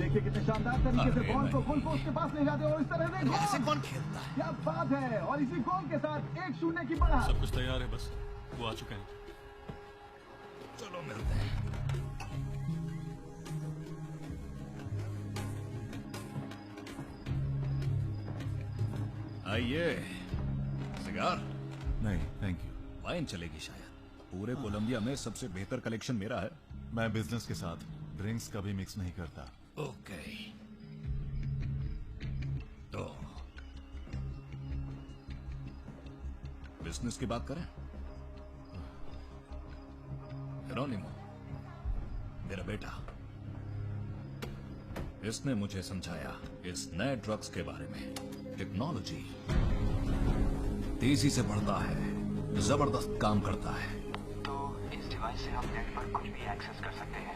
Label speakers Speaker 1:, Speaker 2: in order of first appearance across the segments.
Speaker 1: देखिए कितने शानदार तरीके से बॉल को गोल पोस्ट के पास ले जाते हैं और इस तरह से
Speaker 2: ऐसे कौन खेलता है?
Speaker 1: क्या बात है। और इसी गोल के साथ 1-0 की बढ़त।
Speaker 3: सब कुछ तैयार है, बस वो आ चुके हैं।
Speaker 2: चलो मिलते हैं। आइए। सिगार?
Speaker 4: नहीं थैंक यू।
Speaker 2: वाइन चलेगी शायद। पूरे कोलंबिया में सबसे बेहतर कलेक्शन मेरा है।
Speaker 4: मैं बिजनेस के साथ ड्रिंक्स कभी मिक्स नहीं करता।
Speaker 2: ओके। तो बिजनेस की बात करें। जेरोनिमो, मेरा बेटा, इसने मुझे समझाया इस नए ड्रग्स के बारे में। टेक्नोलॉजी तेजी से बढ़ता है, जबरदस्त काम करता है।
Speaker 5: तो इस डिवाइस से हम नेट पर कुछ भी एक्सेस कर सकते हैं,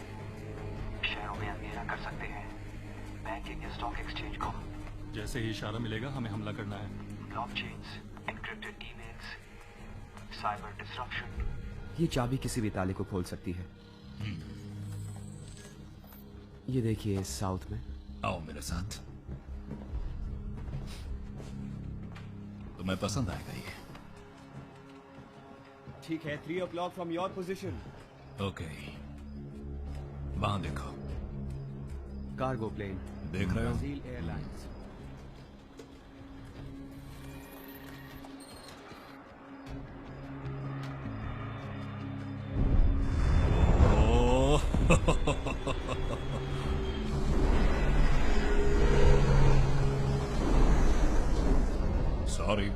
Speaker 5: शहरों में अंधेरा कर सकते हैं, बैंकिंग या स्टॉक एक्सचेंज को।
Speaker 3: जैसे ही इशारा मिलेगा हमें हमला करना है।
Speaker 5: Blockchains, encrypted emails, cyber disruption.
Speaker 6: ये चाबी किसी भी ताले को खोल सकती है। ये देखिए साउथ में।
Speaker 2: आओ मेरे साथ, तुम्हें पसंद आएगा ये।
Speaker 6: ठीक है, 3 o'clock from your position.
Speaker 2: Okay, वहां देखो।
Speaker 6: कार्गो प्लेन
Speaker 2: देख रहे हो?
Speaker 6: Brazil airlines.
Speaker 2: सॉरी।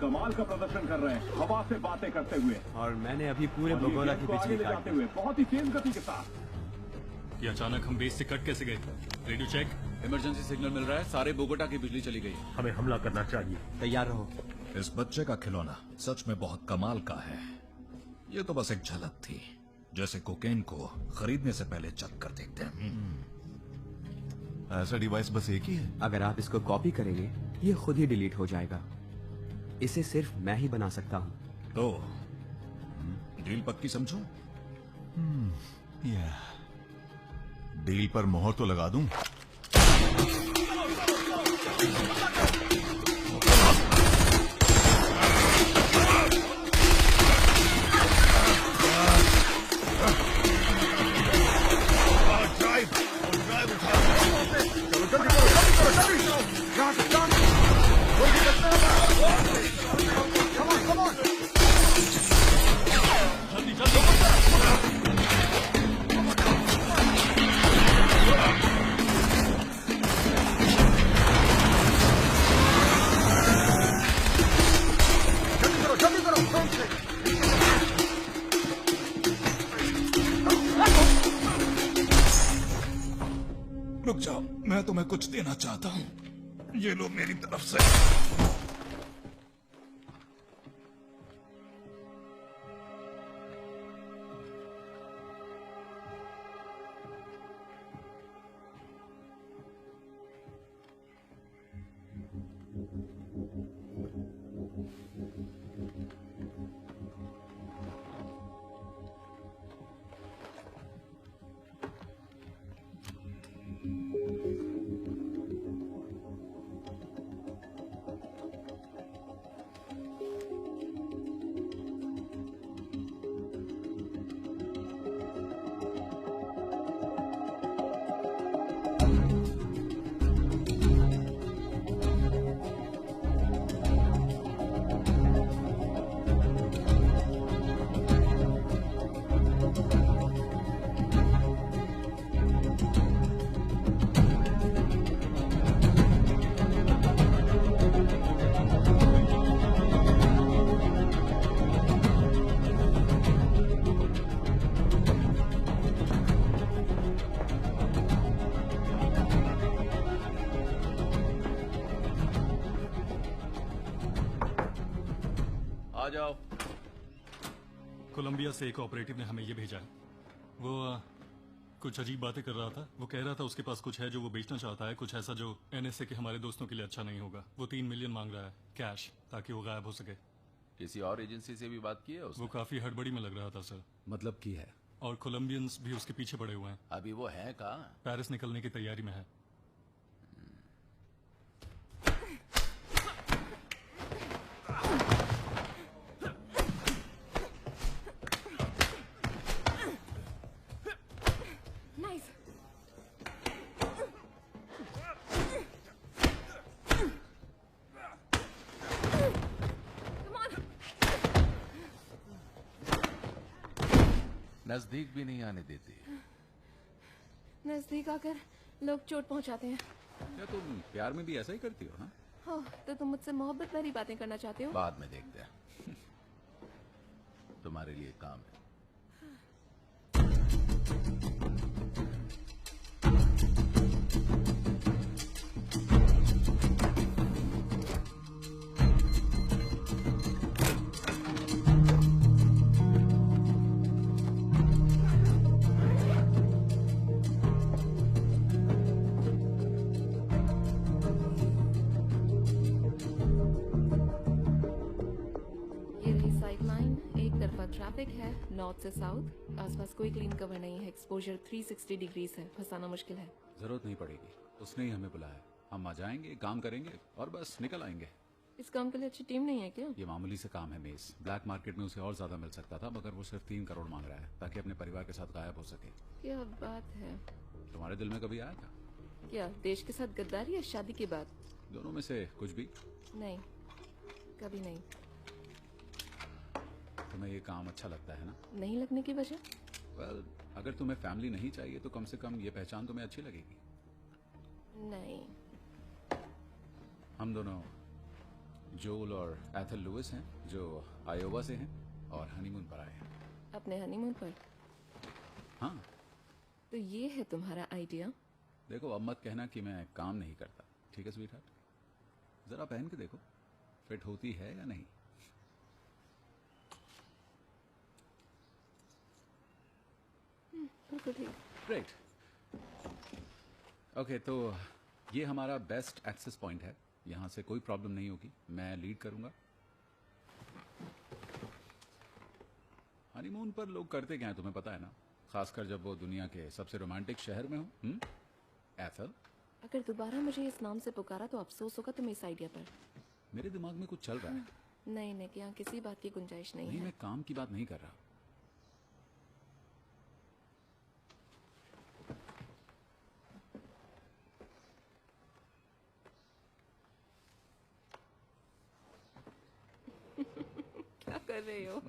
Speaker 1: कमाल का प्रदर्शन कर रहे हैं, हवा से बातें करते हुए
Speaker 6: और मैंने अभी पूरे
Speaker 1: और ये
Speaker 6: बगोला
Speaker 1: गेम
Speaker 6: की
Speaker 1: को आगे
Speaker 6: बिजली
Speaker 1: ले
Speaker 6: काट
Speaker 1: जाते
Speaker 6: दी।
Speaker 1: हुए बहुत ही तेज गति के साथ।
Speaker 3: ये अचानक हम बेस से कट कैसे गए? Radio check.
Speaker 7: इमरजेंसी सिग्नल मिल रहा है, सारे बोगोटा की बिजली चली गई है।
Speaker 8: हमें हमला करना चाहिए।
Speaker 6: तैयार रहो।
Speaker 2: इस बच्चे का खिलौना सच में बहुत कमाल का है। ये तो बस एक झलक थी, जैसे कोकेन को खरीदने से पहले चख कर देखते हैं।
Speaker 4: ऐसा डिवाइस बस एक ही है।
Speaker 6: अगर आप इसको कॉपी करेंगे ये खुद ही डिलीट हो जाएगा। इसे सिर्फ मैं ही बना सकता हूँ।
Speaker 2: तो डील पक्की समझो।
Speaker 4: डील पर मोहर तो लगा दूं।
Speaker 2: रुक जाओ, मैं तुम्हें कुछ देना चाहता हूँ। ये लो मेरी तरफ से।
Speaker 7: आ जाओ।
Speaker 3: कोलंबिया से एक ऑपरेटिव ने हमें ये भेजा है। वो कुछ अजीब बातें कर रहा था। वो कह रहा था उसके पास कुछ है जो वो बेचना चाहता है, कुछ ऐसा जो एनएसए के हमारे दोस्तों के लिए अच्छा नहीं होगा। वो 3 मिलियन मांग रहा है कैश, ताकि वो गायब हो सके।
Speaker 7: किसी और एजेंसी से भी बात की है उसने?
Speaker 3: वो काफी हड़बड़ी में लग रहा था सर।
Speaker 7: मतलब की है?
Speaker 3: और कोलंबियंस भी उसके पीछे पड़े हुए हैं।
Speaker 7: अभी वो है कहाँ?
Speaker 3: पेरिस निकलने की तैयारी में है।
Speaker 8: नाइस। Come on.
Speaker 7: नजदीक भी नहीं आने देती।
Speaker 8: नजदीक आकर लोग चोट पहुंचाते हैं।
Speaker 7: क्या तुम प्यार में भी ऐसा ही करती हो? हाँ,
Speaker 8: हो तो तुम मुझसे मोहब्बत भरी बातें करना चाहते हो?
Speaker 7: बाद में देखते हैं। तुम्हारे लिए काम है।
Speaker 8: ये रही साइड लाइन, एक तरफा ट्रैफिक है, नॉर्थ से साउथ। आसपास कोई क्लीन कवर नहीं है, एक्सपोजर 360 डिग्रीज है, फंसाना मुश्किल है।
Speaker 7: जरूरत नहीं पड़ेगी, उसने ही हमें बुलाया। हम आ जाएंगे, काम करेंगे और बस निकल आएंगे।
Speaker 8: इस काम के लिए अच्छी टीम नहीं है क्या?
Speaker 7: ये मामूली से काम है मेस। ब्लैक मार्केट में उसे और ज्यादा मिल सकता था, मगर वो सिर्फ 3 करोड़ मांग रहा है ताकि अपने परिवार के साथ गायब हो सके।
Speaker 8: क्या बात है।
Speaker 7: तुम्हारे दिल में कभी आया था?
Speaker 8: क्या देश के साथ गद्दारी या शादी के बाद?
Speaker 7: दोनों में से कुछ भी?
Speaker 8: नहीं, कभी नहीं।
Speaker 7: तुम्हें ये काम अच्छा लगता है ना?
Speaker 8: नहीं लगने की वजह?
Speaker 7: वेल, अगर तुम्हें फैमिली नहीं चाहिए तो कम से कम ये पहचान तुम्हें अच्छी लगेगी।
Speaker 8: नहीं।
Speaker 7: हम दोनों जोल और एथल लुइस हैं, जो आयोवा से हैं और हनीमून पर आए हैं।
Speaker 8: अपने हनीमून पर?
Speaker 7: हाँ।
Speaker 8: तो ये है तुम्हारा आइडिया?
Speaker 7: देखो, अब मत कहना कि मैं काम नहीं करता, ठीक है स्वीटहार्ट? जरा पहन के देखो, फिट होती है या नहीं।
Speaker 8: बिल्कुल ठीक।
Speaker 7: ग्रेट। ओके, तो ये हमारा बेस्ट एक्सेस पॉइंट है। यहाँ से कोई प्रॉब्लम नहीं होगी, मैं लीड करूंगा। हनीमून पर लोग करते क्या है तुम्हें पता है ना? खासकर जब वो दुनिया के सबसे रोमांटिक शहर में हो। एथल,
Speaker 8: अगर दोबारा मुझे इस नाम से पुकारा तो अफसोस होगा तुम्हें इस आइडिया पर।
Speaker 7: मेरे दिमाग में कुछ चल रहा है।
Speaker 8: नहीं नहीं, यहाँ किसी बात की गुंजाइश नहीं
Speaker 7: नहीं,
Speaker 8: है।
Speaker 7: मैं काम की बात नहीं कर रहा।
Speaker 8: क्या कर रहे हो?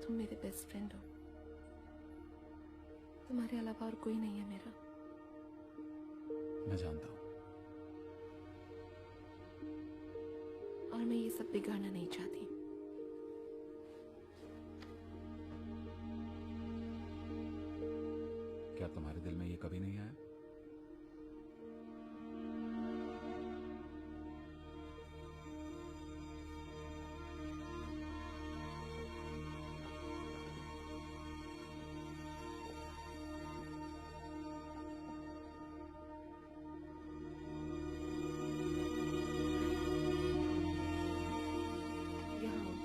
Speaker 8: तुम मेरे बेस्ट फ्रेंड हो। तुम्हारे अलावा और कोई नहीं है मेरा।
Speaker 7: मैं जानता हूँ।
Speaker 8: और मैं ये सब बिगाड़ना नहीं चाहती।
Speaker 7: क्या तुम्हारे दिल में ये कभी नहीं आया?
Speaker 8: यहाँ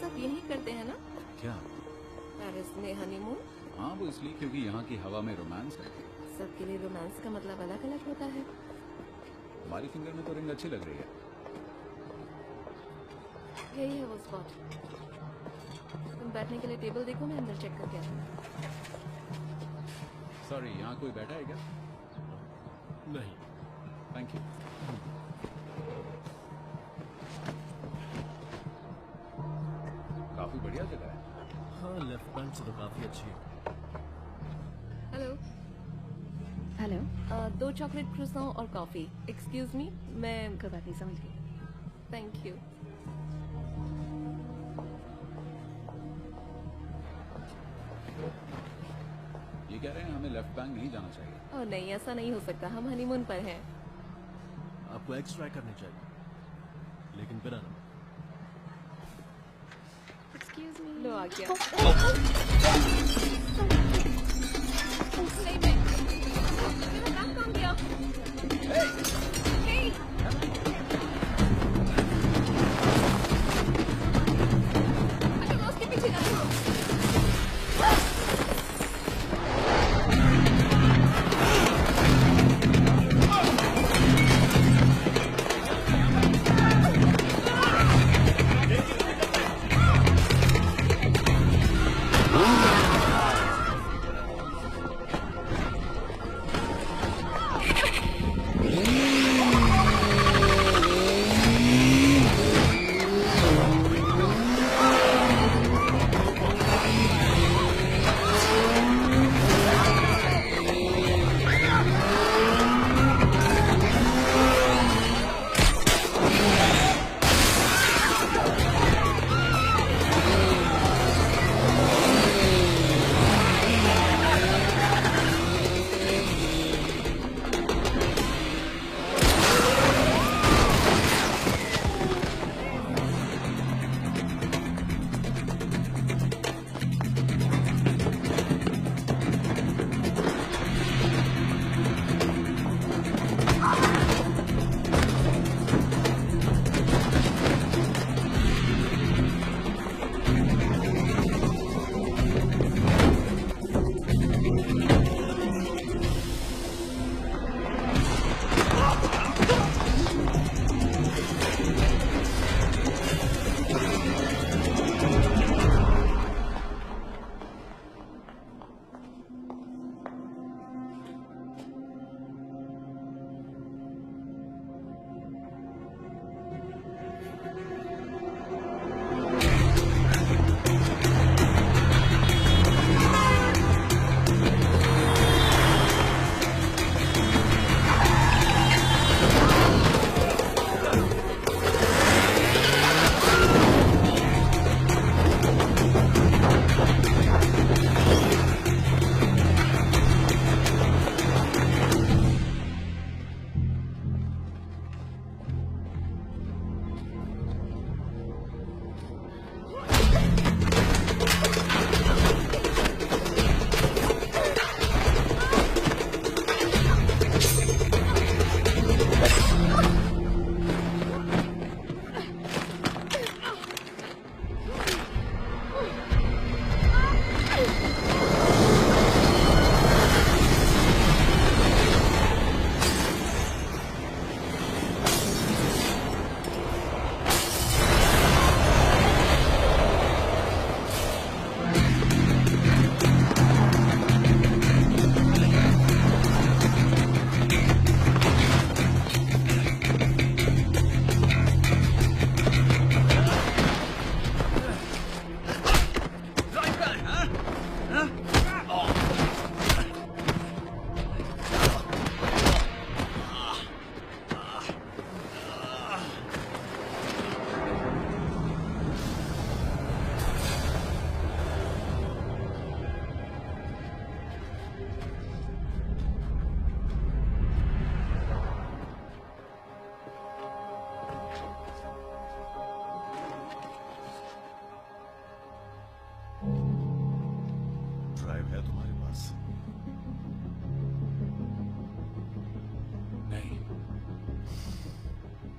Speaker 8: सब यही करते हैं ना?
Speaker 7: क्या?
Speaker 8: पेरिस में हनीमून?
Speaker 7: हाँ, वो इसलिए क्योंकि यहाँ की हवा में रोमांस है।
Speaker 8: सबके लिए रोमांस का मतलब अलग अलग होता है।
Speaker 7: हमारी फिंगर में तो रिंग अच्छी लग रही है।
Speaker 8: यही है वो स्पॉट। तुम बैठने के लिए टेबल देखो, मैं अंदर चेक करके आती हूँ।
Speaker 7: सॉरी, यहाँ कोई बैठा है क्या?
Speaker 3: नहीं।
Speaker 7: Thank you. बढ़िया जगह है।
Speaker 9: हाँ, लेफ्ट बैंक से तो काफी अच्छी है।
Speaker 8: हेलो
Speaker 10: हेलो,
Speaker 8: 2 चॉकलेट क्रूसॉन और कॉफी। एक्सक्यूज मी, मैं
Speaker 10: कोई बात नहीं, समझ गई।
Speaker 8: Thank you.
Speaker 7: ये कह रहे हैं हमें लेफ्ट बैंक नहीं जाना चाहिए।
Speaker 8: ओह नहीं, ऐसा नहीं हो सकता, हम हनीमून पर हैं।
Speaker 9: आपको एक्स ट्राई करनी चाहिए, लेकिन बिना नंबर।
Speaker 8: एक्सक्यूज मी, लो आ गया। नहीं, मैं मेरा काम कौन गया? Hey! अरे वो उसके पीछे ना छोड़ो।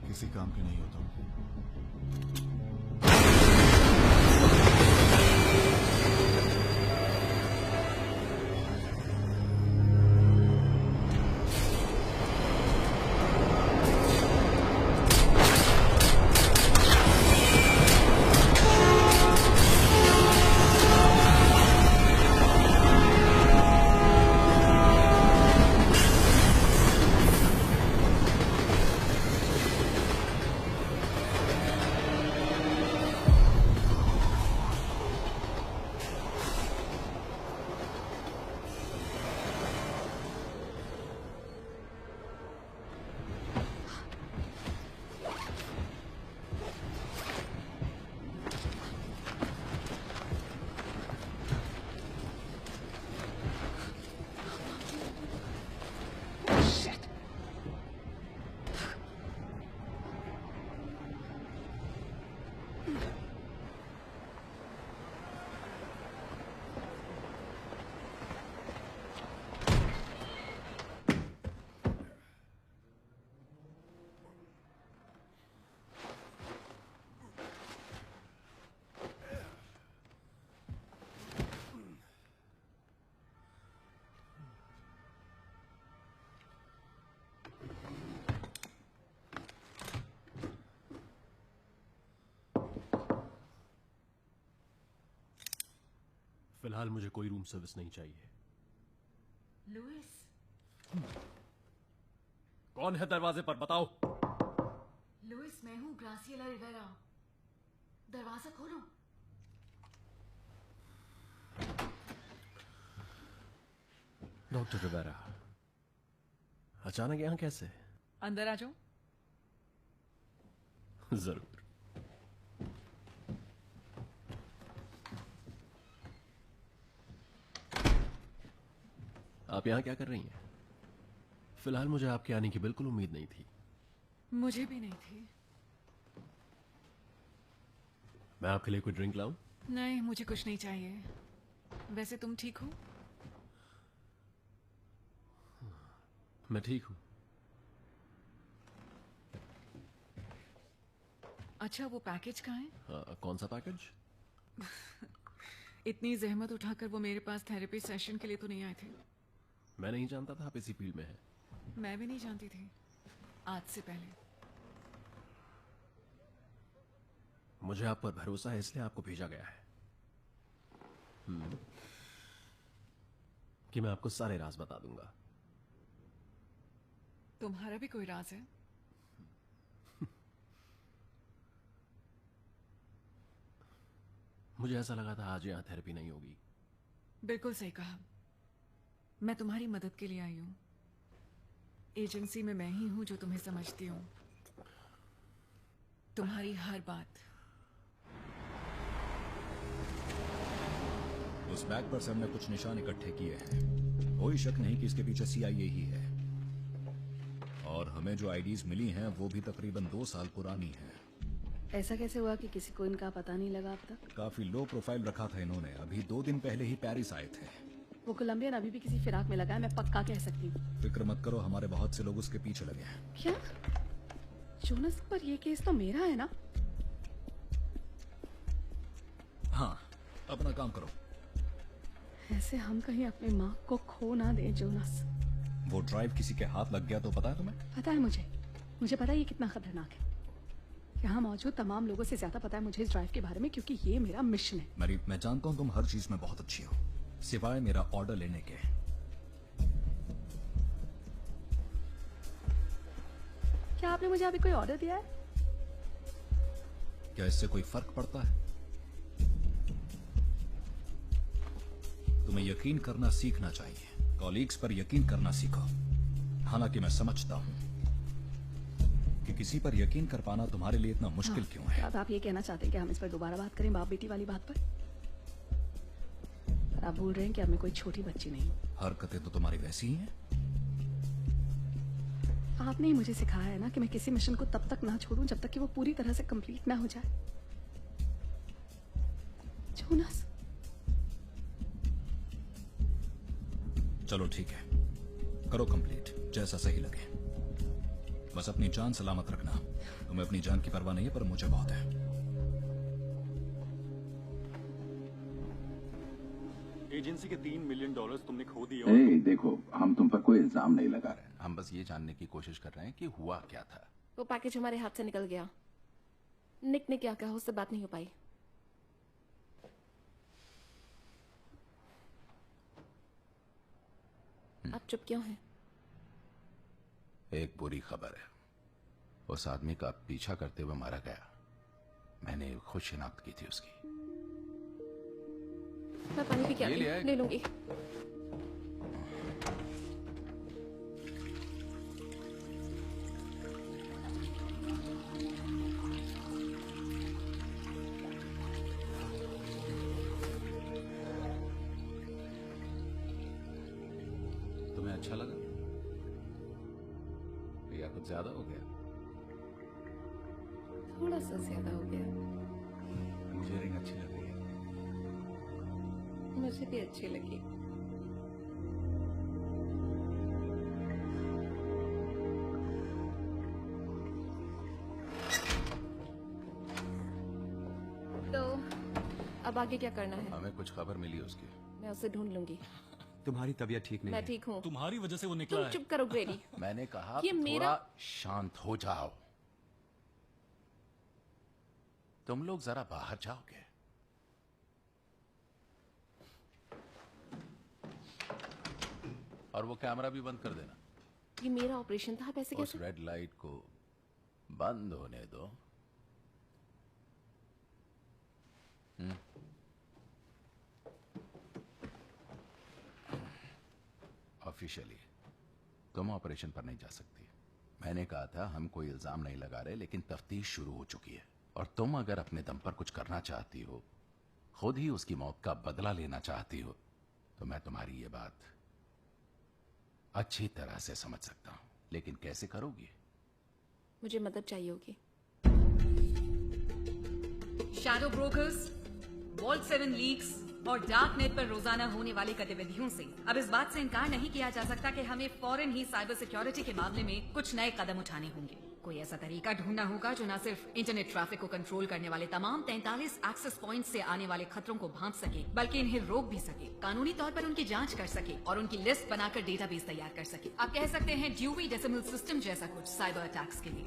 Speaker 4: किसी काम के नहीं होता हूँ।
Speaker 9: फिलहाल मुझे कोई रूम सर्विस नहीं चाहिए।
Speaker 11: लुइस,
Speaker 9: कौन है दरवाजे पर, बताओ।
Speaker 11: लुइस मैं हूँ, ग्रासिएला रिवेरा। दरवाजा खोलो।
Speaker 9: डॉक्टर रिवेरा, अचानक यहाँ कैसे?
Speaker 11: अंदर आ जाओ।
Speaker 9: जरूर। आप यहाँ क्या कर रही हैं? फिलहाल मुझे आपके आने की बिल्कुल उम्मीद नहीं थी।
Speaker 11: मुझे भी नहीं थी।
Speaker 9: मैं आपके लिए कोई ड्रिंक लाऊं?
Speaker 11: नहीं, मुझे कुछ नहीं चाहिए। वैसे तुम ठीक हो?
Speaker 9: मैं ठीक हूं।
Speaker 11: अच्छा, वो पैकेज कहाँ है?
Speaker 9: कौन सा पैकेज?
Speaker 11: इतनी जहमत उठाकर वो मेरे पास थेरेपी सेशन के लिए तो नहीं आए थे।
Speaker 9: मैं नहीं जानता था आप इसी फील्ड में हैं।
Speaker 11: मैं भी नहीं जानती थी आज से पहले।
Speaker 9: मुझे आप पर भरोसा है, इसलिए आपको भेजा गया है कि मैं आपको सारे राज बता दूंगा।
Speaker 11: तुम्हारा भी कोई राज है?
Speaker 9: मुझे ऐसा लगा था आज यहाँ थेरेपी नहीं होगी।
Speaker 11: बिल्कुल सही कहा। मैं तुम्हारी मदद के लिए आई हूँ। एजेंसी में मैं ही हूँ जो तुम्हें समझती हूँ, तुम्हारी हर बात।
Speaker 2: उस बैग पर से हमने कुछ निशान इकट्ठे किए हैं। कोई शक नहीं कि इसके पीछे CIA ही है। और हमें जो आईडीज मिली हैं वो भी तकरीबन 2 साल पुरानी हैं।
Speaker 10: ऐसा कैसे हुआ कि किसी को इनका पता नहीं लगा अब तक?
Speaker 2: काफी लो प्रोफाइल रखा था इन्होंने। अभी 2 दिन पहले ही पेरिस आए थे।
Speaker 10: वो कोलंबियन अभी भी किसी फिराक में लगा है, मैं पक्का कह सकती हूँ।
Speaker 2: फिक्र मत करो, हमारे बहुत से लोग उसके पीछे लगे हैं।
Speaker 10: क्या? जोनस पर ये केस तो मेरा है ना?
Speaker 2: हाँ, अपना काम करो।
Speaker 10: ऐसे हम कहीं अपनी माँ को खो ना दें जोनस।
Speaker 2: वो ड्राइव किसी के हाथ लग गया तो पता है तुम्हें?
Speaker 10: पता है मुझे पता है ये कितना खतरनाक है। यहाँ मौजूद तमाम लोगों से ज्यादा पता है मुझे इस ड्राइव के बारे में, क्योंकि ये मेरा मिशन है।
Speaker 2: मैरी, मैं जानता हूँ तुम हर चीज में बहुत अच्छी हो, सिवाय मेरा ऑर्डर लेने के।
Speaker 10: क्या आपने मुझे अभी कोई ऑर्डर दिया है?
Speaker 2: क्या इससे कोई फर्क पड़ता है? तुम्हें यकीन करना सीखना चाहिए। कॉलीग्स पर यकीन करना सीखो। हालांकि मैं समझता हूं कि किसी पर यकीन कर पाना तुम्हारे लिए इतना मुश्किल क्यों है।
Speaker 10: अब आप ये कहना चाहते हैं कि हम इस पर दोबारा बात करें, बाप बेटी वाली बात पर? आप भूल रहे हैं कि अब मैं कोई छोटी बच्ची नहीं हूँ।
Speaker 2: हरकतें तो तुम्हारी वैसी ही हैं।
Speaker 10: आपने ही मुझे सिखाया है ना कि मैं किसी मिशन को तब तक ना छोड़ूं जब तक कि वो पूरी तरह से कंप्लीट ना हो जाए। जोनस,
Speaker 2: चलो ठीक है, करो कंप्लीट, जैसा सही लगे। बस अपनी जान सलामत रखना। तुम्हें अपनी जान की परवाह नहीं है, पर मुझे बहुत है।
Speaker 3: एजेंसी के $3 मिलियन तुमने खो दिए।
Speaker 7: ए, देखो, हम तुम पर कोई इल्जाम नहीं लगा रहे। हम बस ये जानने की कोशिश कर रहे हैं कि हुआ क्या था।
Speaker 8: वो पैकेज हमारे हाथ से निकल गया। निक ने क्या कहा, उससे बात नहीं हो पाई। आप चुप क्यों हैं?
Speaker 7: एक बुरी खबर है। उस आदमी का पीछा करते हुए मारा गया। मैंने खुद शिनाख्त की थी उसकी।
Speaker 8: मैं पानी पी के ले लूंगी।
Speaker 7: तुम्हें अच्छा लगा या कुछ ज्यादा हो गया?
Speaker 8: थोड़ा सा ज्यादा हो गया।
Speaker 7: मुझे रिंग अच्छी लग रही है।
Speaker 8: मुझे भी अच्छी लगी। तो अब आगे क्या करना है?
Speaker 7: हमें कुछ खबर मिली उसकी।
Speaker 8: मैं उसे ढूंढ लूंगी।
Speaker 6: तुम्हारी तबीयत ठीक नहीं
Speaker 8: मैं
Speaker 6: है।
Speaker 8: ठीक हूँ।
Speaker 3: तुम्हारी वजह से वो निकला
Speaker 8: तुम
Speaker 3: है।
Speaker 8: चुप करो ग्रेडी।
Speaker 7: मैंने कहा
Speaker 8: ये
Speaker 7: थोड़ा
Speaker 8: मेरा-
Speaker 7: शांत हो जाओ। तुम लोग जरा बाहर जाओगे? और वो कैमरा भी बंद कर देना।
Speaker 8: ये मेरा ऑपरेशन था, पैसे
Speaker 7: उस
Speaker 8: कैसे?
Speaker 7: रेड लाइट को बंद होने दो। ऑफिशियली तुम ऑपरेशन पर नहीं जा सकती। मैंने कहा था हम कोई इल्जाम नहीं लगा रहे, लेकिन तफ्तीश शुरू हो चुकी है और तुम अगर अपने दम पर कुछ करना चाहती हो, खुद ही उसकी मौत का बदला लेना चाहती हो, तो मैं तुम्हारी ये बात अच्छी तरह से समझ सकता हूं, लेकिन कैसे करोगी?
Speaker 8: मुझे मदद चाहिए होगी।
Speaker 12: शैडो ब्रोकर्स, वॉल्ट 7 लीक्स और डार्क नेट पर रोजाना होने वाली गतिविधियों से अब इस बात से इनकार नहीं किया जा सकता कि हमें फौरन ही साइबर सिक्योरिटी के मामले में कुछ नए कदम उठाने होंगे। कोई ऐसा तरीका ढूंढना होगा जो न सिर्फ इंटरनेट ट्रैफिक को कंट्रोल करने वाले तमाम 43 एक्सेस पॉइंट से आने वाले खतरों को भांप सके, बल्कि इन्हें रोक भी सके, कानूनी तौर पर उनकी जांच कर सके और उनकी लिस्ट बनाकर डेटाबेस तैयार कर सके। आप कह सकते हैं ड्यूवी डेसिमल सिस्टम जैसा कुछ साइबर अटैक्स के लिए।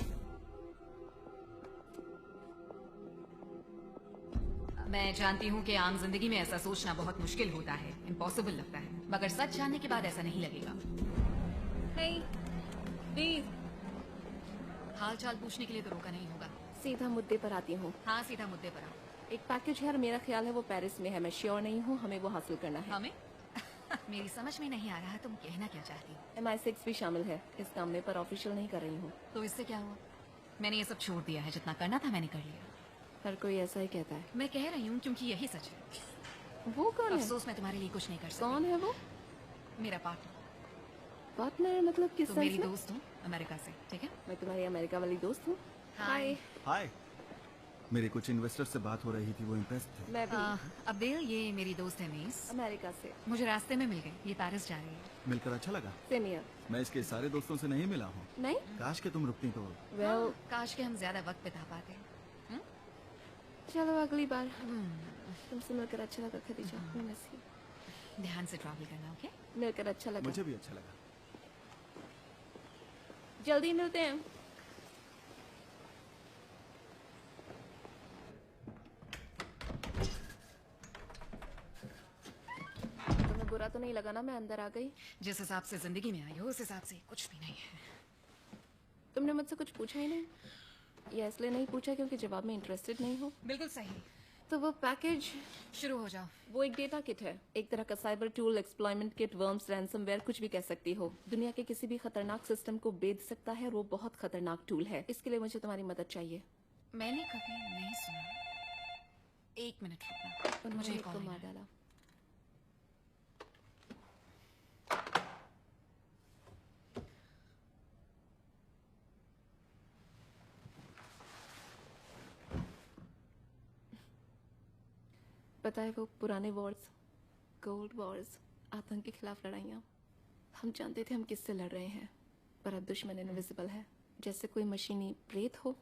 Speaker 12: मैं जानती हूँ कि आम जिंदगी में ऐसा सोचना बहुत मुश्किल होता है, इम्पॉसिबल लगता है, मगर सच जानने के बाद ऐसा नहीं लगेगा।
Speaker 8: Hey, please.
Speaker 12: हाल चाल पूछने के लिए तो रोका नहीं होगा।
Speaker 8: सीधा मुद्दे पर आती हूँ।
Speaker 12: हाँ, सीधा मुद्दे पर आओ।
Speaker 8: एक पैकेज है और मेरा ख्याल है वो पेरिस में है। मैं श्योर नहीं हूँ, हमें वो हासिल करना है।
Speaker 12: हमें? मेरी समझ में नहीं आ रहा तुम कहना क्या चाहती हो।
Speaker 8: MI6 भी शामिल है इस काम में, पर ऑफिशियल नहीं कर रही हूँ।
Speaker 12: तो इससे क्या हुआ? मैंने ये सब छोड़ दिया है, जितना करना था मैंने कर लिया।
Speaker 8: हर कोई ऐसा ही कहता है।
Speaker 12: मैं कह रही हूँ क्योंकि यही सच है।
Speaker 8: वो कौन है?
Speaker 12: अफसोस मैं तुम्हारे लिए कुछ नहीं कर सकती।
Speaker 8: कौन है वो?
Speaker 12: मेरा पार्टनर।
Speaker 8: पार्टनर मतलब किस
Speaker 12: तो
Speaker 8: सेंस
Speaker 12: मेरी
Speaker 8: में?
Speaker 12: दोस्त हूँ अमेरिका से, ठीक है?
Speaker 8: मैं तुम्हारी अमेरिका वाली दोस्त हूँ।
Speaker 12: हाय।
Speaker 9: हाय। मेरे कुछ इन्वेस्टर से बात हो रही थी, वो इम्प्रेस थे।
Speaker 8: मैं भी।
Speaker 12: अब्देल, ये मेरी दोस्त है मीस।
Speaker 8: अमेरिका से।
Speaker 12: मुझे रास्ते में मिल गई, ये पेरिस जा रही है।
Speaker 9: मिलकर अच्छा लगा।
Speaker 8: Same here.
Speaker 9: मैं इसके सारे दोस्तों से नहीं मिला हूँ।
Speaker 8: नहीं?
Speaker 9: काश के तुम रुकती तो।
Speaker 8: वेल,
Speaker 12: काश के हम ज्यादा वक्त बिता पाते।
Speaker 8: चलो अगली बार। तुमसे मिलकर अच्छा लगा खदीजा।
Speaker 12: ध्यान से ट्रैवल करना, ओके?
Speaker 8: मिलकर अच्छा लगा।
Speaker 9: मुझे भी अच्छा लगा।
Speaker 8: जल्दी मिलते हैं। तुम्हें बुरा तो नहीं लगा ना मैं अंदर आ गई?
Speaker 12: जिस हिसाब से जिंदगी में आई हो उस हिसाब से कुछ भी नहीं है।
Speaker 8: तुमने मुझसे कुछ पूछा ही नहीं? या इसलिए नहीं पूछा क्योंकि जवाब में इंटरेस्टेड नहीं हो?
Speaker 12: बिल्कुल सही।
Speaker 8: तो वो पैकेज
Speaker 12: शुरू हो जाओ।
Speaker 8: वो एक डेटा किट है, एक तरह का cyber tool, exploitment kit, worms, ransomware, कुछ भी कह सकती हो। दुनिया के किसी भी खतरनाक सिस्टम को बेच सकता है और वो बहुत खतरनाक टूल है। इसके लिए मुझे तुम्हारी मदद चाहिए।
Speaker 12: मैंने कभी नहीं सुना। 1 मिनट रुकना, मुझे एक कॉल
Speaker 8: मार डाला। पता है वो पुराने वॉर्स, कोल्ड वॉर्स, आतंक के खिलाफ लड़ाइयाँ, हम जानते थे हम किससे लड़ रहे हैं, पर अब दुश्मन इनविजिबल है, जैसे कोई मशीनी प्रेत हो।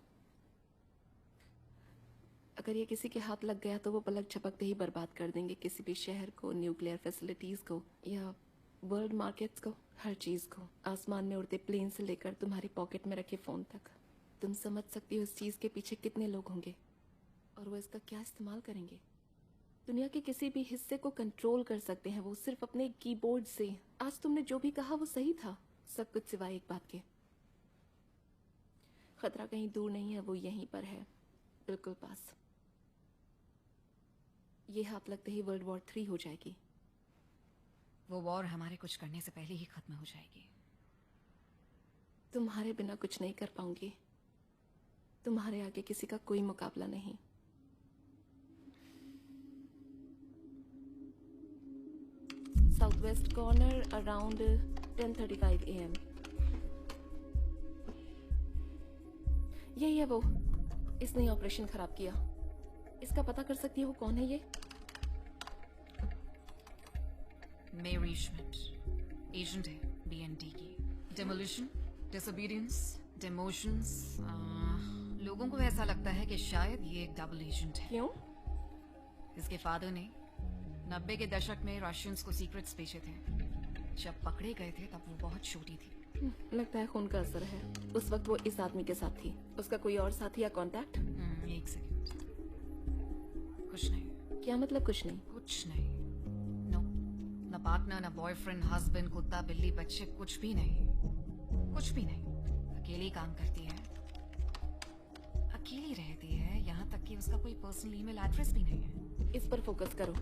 Speaker 8: अगर ये किसी के हाथ लग गया तो वो पलक झपकते ही बर्बाद कर देंगे किसी भी शहर को, न्यूक्लियर फैसिलिटीज को या वर्ल्ड मार्केट्स को, हर चीज को। आसमान में उड़ते प्लेन से लेकर तुम्हारी पॉकेट में रखे फोन तक। तुम समझ सकती हो इस चीज के पीछे कितने लोग होंगे और वो इसका क्या इस्तेमाल करेंगे। दुनिया के किसी भी हिस्से को कंट्रोल कर सकते हैं वो सिर्फ अपने कीबोर्ड से। आज तुमने जो भी कहा वो सही था, सब कुछ सिवाय एक बात के। खतरा कहीं दूर नहीं है, वो यहीं पर है, बिल्कुल पास। ये हाथ लगते ही वर्ल्ड वॉर 3 हो जाएगी।
Speaker 12: वो वॉर हमारे कुछ करने से पहले ही खत्म हो जाएगी।
Speaker 8: तुम्हारे बिना कुछ नहीं कर पाऊंगी। तुम्हारे आगे किसी का कोई मुकाबला नहीं। Southwest corner around 10:35 AM. यही है वो, इसने ऑपरेशन खराब किया। इसका पता कर सकती हो कौन है ये?
Speaker 12: मेरी श्मिट, एजेंट है BND की। Demolition, disobedience, demotions. लोगों को ऐसा लगता है कि शायद ये एक डबल एजेंट है।
Speaker 8: क्यों?
Speaker 12: इसके फादर ने 90 के दशक में रशियंस को सीक्रेट्स बेचे थे। जब पकड़े गए थे तब वो बहुत छोटी थी।
Speaker 8: लगता है खून का असर है। उस वक्त वो इस आदमी के साथ थी। उसका कोई और साथी या कांटेक्ट?
Speaker 12: 1 सेकंड। कुछ नहीं।
Speaker 8: क्या मतलब कुछ नहीं?
Speaker 12: कुछ नहीं। नो, ना पार्टनर, ना बॉयफ्रेंड, हस्बैंड, कुत्ता, बिल्ली, बच्चे, कुछ भी नहीं। कुछ भी नहीं। अकेली काम करती है, अकेली रहती है, यहाँ तक कि उसका कोई पर्सनल ईमेल एड्रेस भी नहीं है।
Speaker 8: इस पर फोकस करो।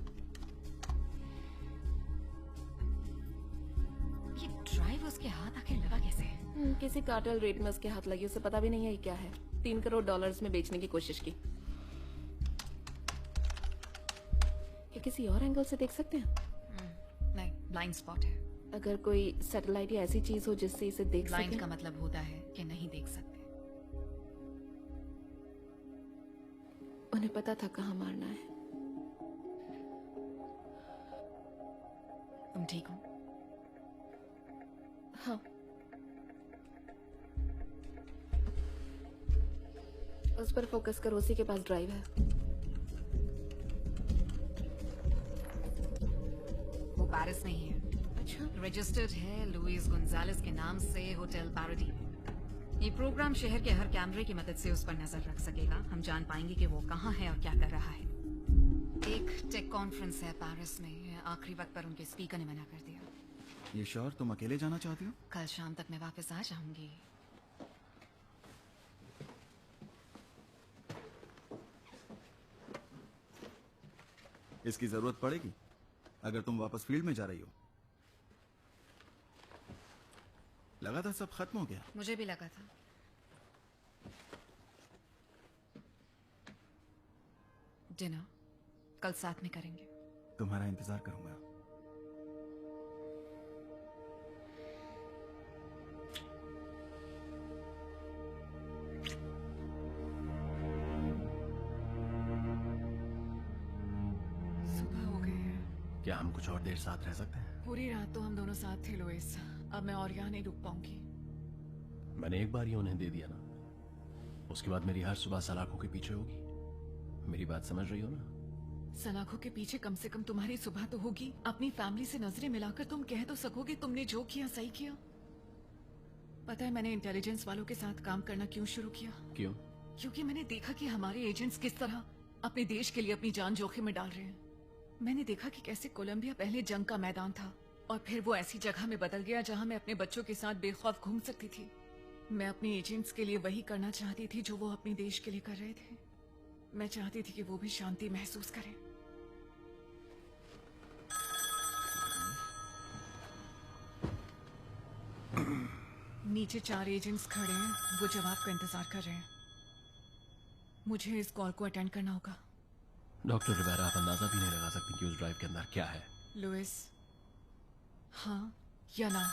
Speaker 12: ये ड्राइव उसके हाथ आके लगा कैसे?
Speaker 8: किसी कार्टेल रेट में उसके हाथ लगी, उसे पता भी नहीं है ये क्या है। $3 करोड़ में बेचने की कोशिश की। क्या किसी और एंगल से देख सकते हैं?
Speaker 12: नहीं, ब्लाइंड स्पॉट है।
Speaker 8: अगर कोई सैटेलाइट या ऐसी चीज हो जिससे इसे देख सके।
Speaker 12: ब्लाइंड का मतलब होता है कि नहीं देख सकते।
Speaker 8: उन्हें पता था कहाँ मारना है।
Speaker 12: तुम ठीक हो?
Speaker 8: हाँ। उस पर फोकस करो, उसी के पास ड्राइव है।
Speaker 12: वो पेरिस नहीं है।
Speaker 8: अच्छा।
Speaker 12: रजिस्टर्ड है लुइस गोंजालेस के नाम से होटल पैराडी। ये प्रोग्राम शहर के हर कैमरे की मदद से उस पर नजर रख सकेगा। हम जान पाएंगे कि वो कहाँ है और क्या कर रहा है। एक टेक कॉन्फ्रेंस है पेरिस में। आखिरी वक्त पर उनके स्पीकर ने मना कर दिया।
Speaker 13: ये शोर तुम अकेले जाना चाहती हो?
Speaker 12: कल शाम तक मैं वापस आ जाऊंगी।
Speaker 13: इसकी जरूरत पड़ेगी अगर तुम वापस फील्ड में जा रही हो। लगा था सब खत्म हो गया।
Speaker 12: मुझे भी लगा था। डिनर कल साथ में करेंगे।
Speaker 13: तुम्हारा इंतजार करूंगा।
Speaker 11: सुबह हो गई है।
Speaker 9: क्या हम कुछ और देर साथ रह सकते हैं?
Speaker 11: पूरी रात तो हम दोनों साथ थे लुइस। अब मैं और यहाँ नहीं रुक पाऊंगी।
Speaker 9: मैंने एक बार ही उन्हें दे दिया ना, उसके बाद मेरी हर सुबह सलाखों के पीछे होगी। मेरी बात समझ रही हो ना?
Speaker 11: सलाखों के पीछे कम से कम तुम्हारी सुबह तो होगी। अपनी फैमिली से नजरें मिलाकर तुम कह तो सकोगे तुमने जो किया सही किया। पता है मैंने इंटेलिजेंस वालों के साथ काम करना क्यों शुरू किया?
Speaker 9: क्यों?
Speaker 11: क्योंकि मैंने देखा कि हमारे एजेंट्स किस तरह अपने देश के लिए अपनी जान जोखिम में डाल रहे हैं। मैंने देखा कि कैसे कोलंबिया पहले जंग का मैदान था और फिर वो ऐसी जगह में बदल गया जहां मैं अपने बच्चों के साथ बेखौफ घूम सकती थी। मैं अपने एजेंट्स के लिए वही करना चाहती थी जो वो अपने देश के लिए कर रहे थे। मैं चाहती थी कि वो भी शांति महसूस करें। नीचे 4 एजेंट्स खड़े हैं, वो जवाब का इंतजार कर रहे हैं। मुझे इस कॉल को अटेंड करना होगा।
Speaker 9: डॉक्टर रिवेरा, आप अंदाजा भी नहीं लगा सकती कि उस ड्राइव के अंदर क्या है।
Speaker 11: लुइस, हाँ या ना?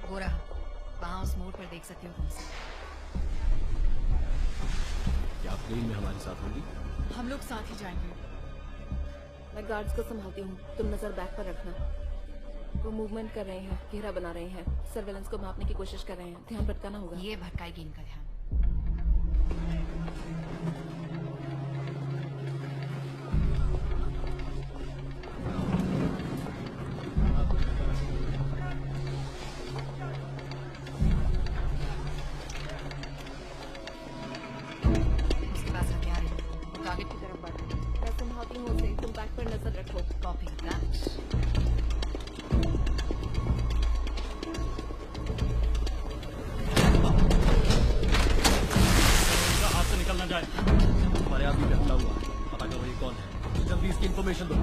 Speaker 12: हो रहा वहां उस मोड़ पर देख सकती हो तुमसे।
Speaker 9: क्या आप प्लेन में हमारे साथ होंगी?
Speaker 11: हम लोग साथ ही जाएंगे।
Speaker 8: मैं गार्ड्स को संभालती हूँ, तुम नजर बैक पर रखना। वो मूवमेंट कर रहे हैं, घेरा बना रहे हैं, सर्वेलेंस को मापने की कोशिश कर रहे हैं। ध्यान भटकाना होगा।
Speaker 12: ये भटकाएगी इनका ध्यान। उसके पास हथियार है, वो टारगेट की तरफ बढ़ रहा है।
Speaker 8: मैं संभालती हूँ उसे, तुम बैक पर नजर रखो।
Speaker 12: Copy that.
Speaker 3: हाथ से निकल ना जाए।
Speaker 9: हमारे आदमी पे हमला हुआ, पता करो ये कौन है। जल्दी इसकी इन्फॉर्मेशन दो।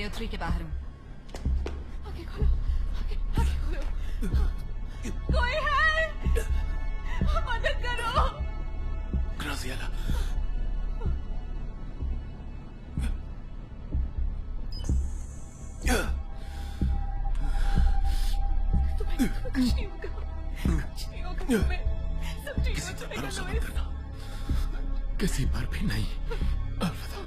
Speaker 12: लेयर 3 के बाहर हूँ।
Speaker 11: आगे खोलो, आगे खोलो। कोई है? मदद करो।
Speaker 9: ग्राजिएला।
Speaker 11: कुछ नहीं होगा, कुछ नहीं होगा तुम्हें, सब ठीक हो जाएगा लुइस।
Speaker 9: किसी पर भी नहीं। अलविदा।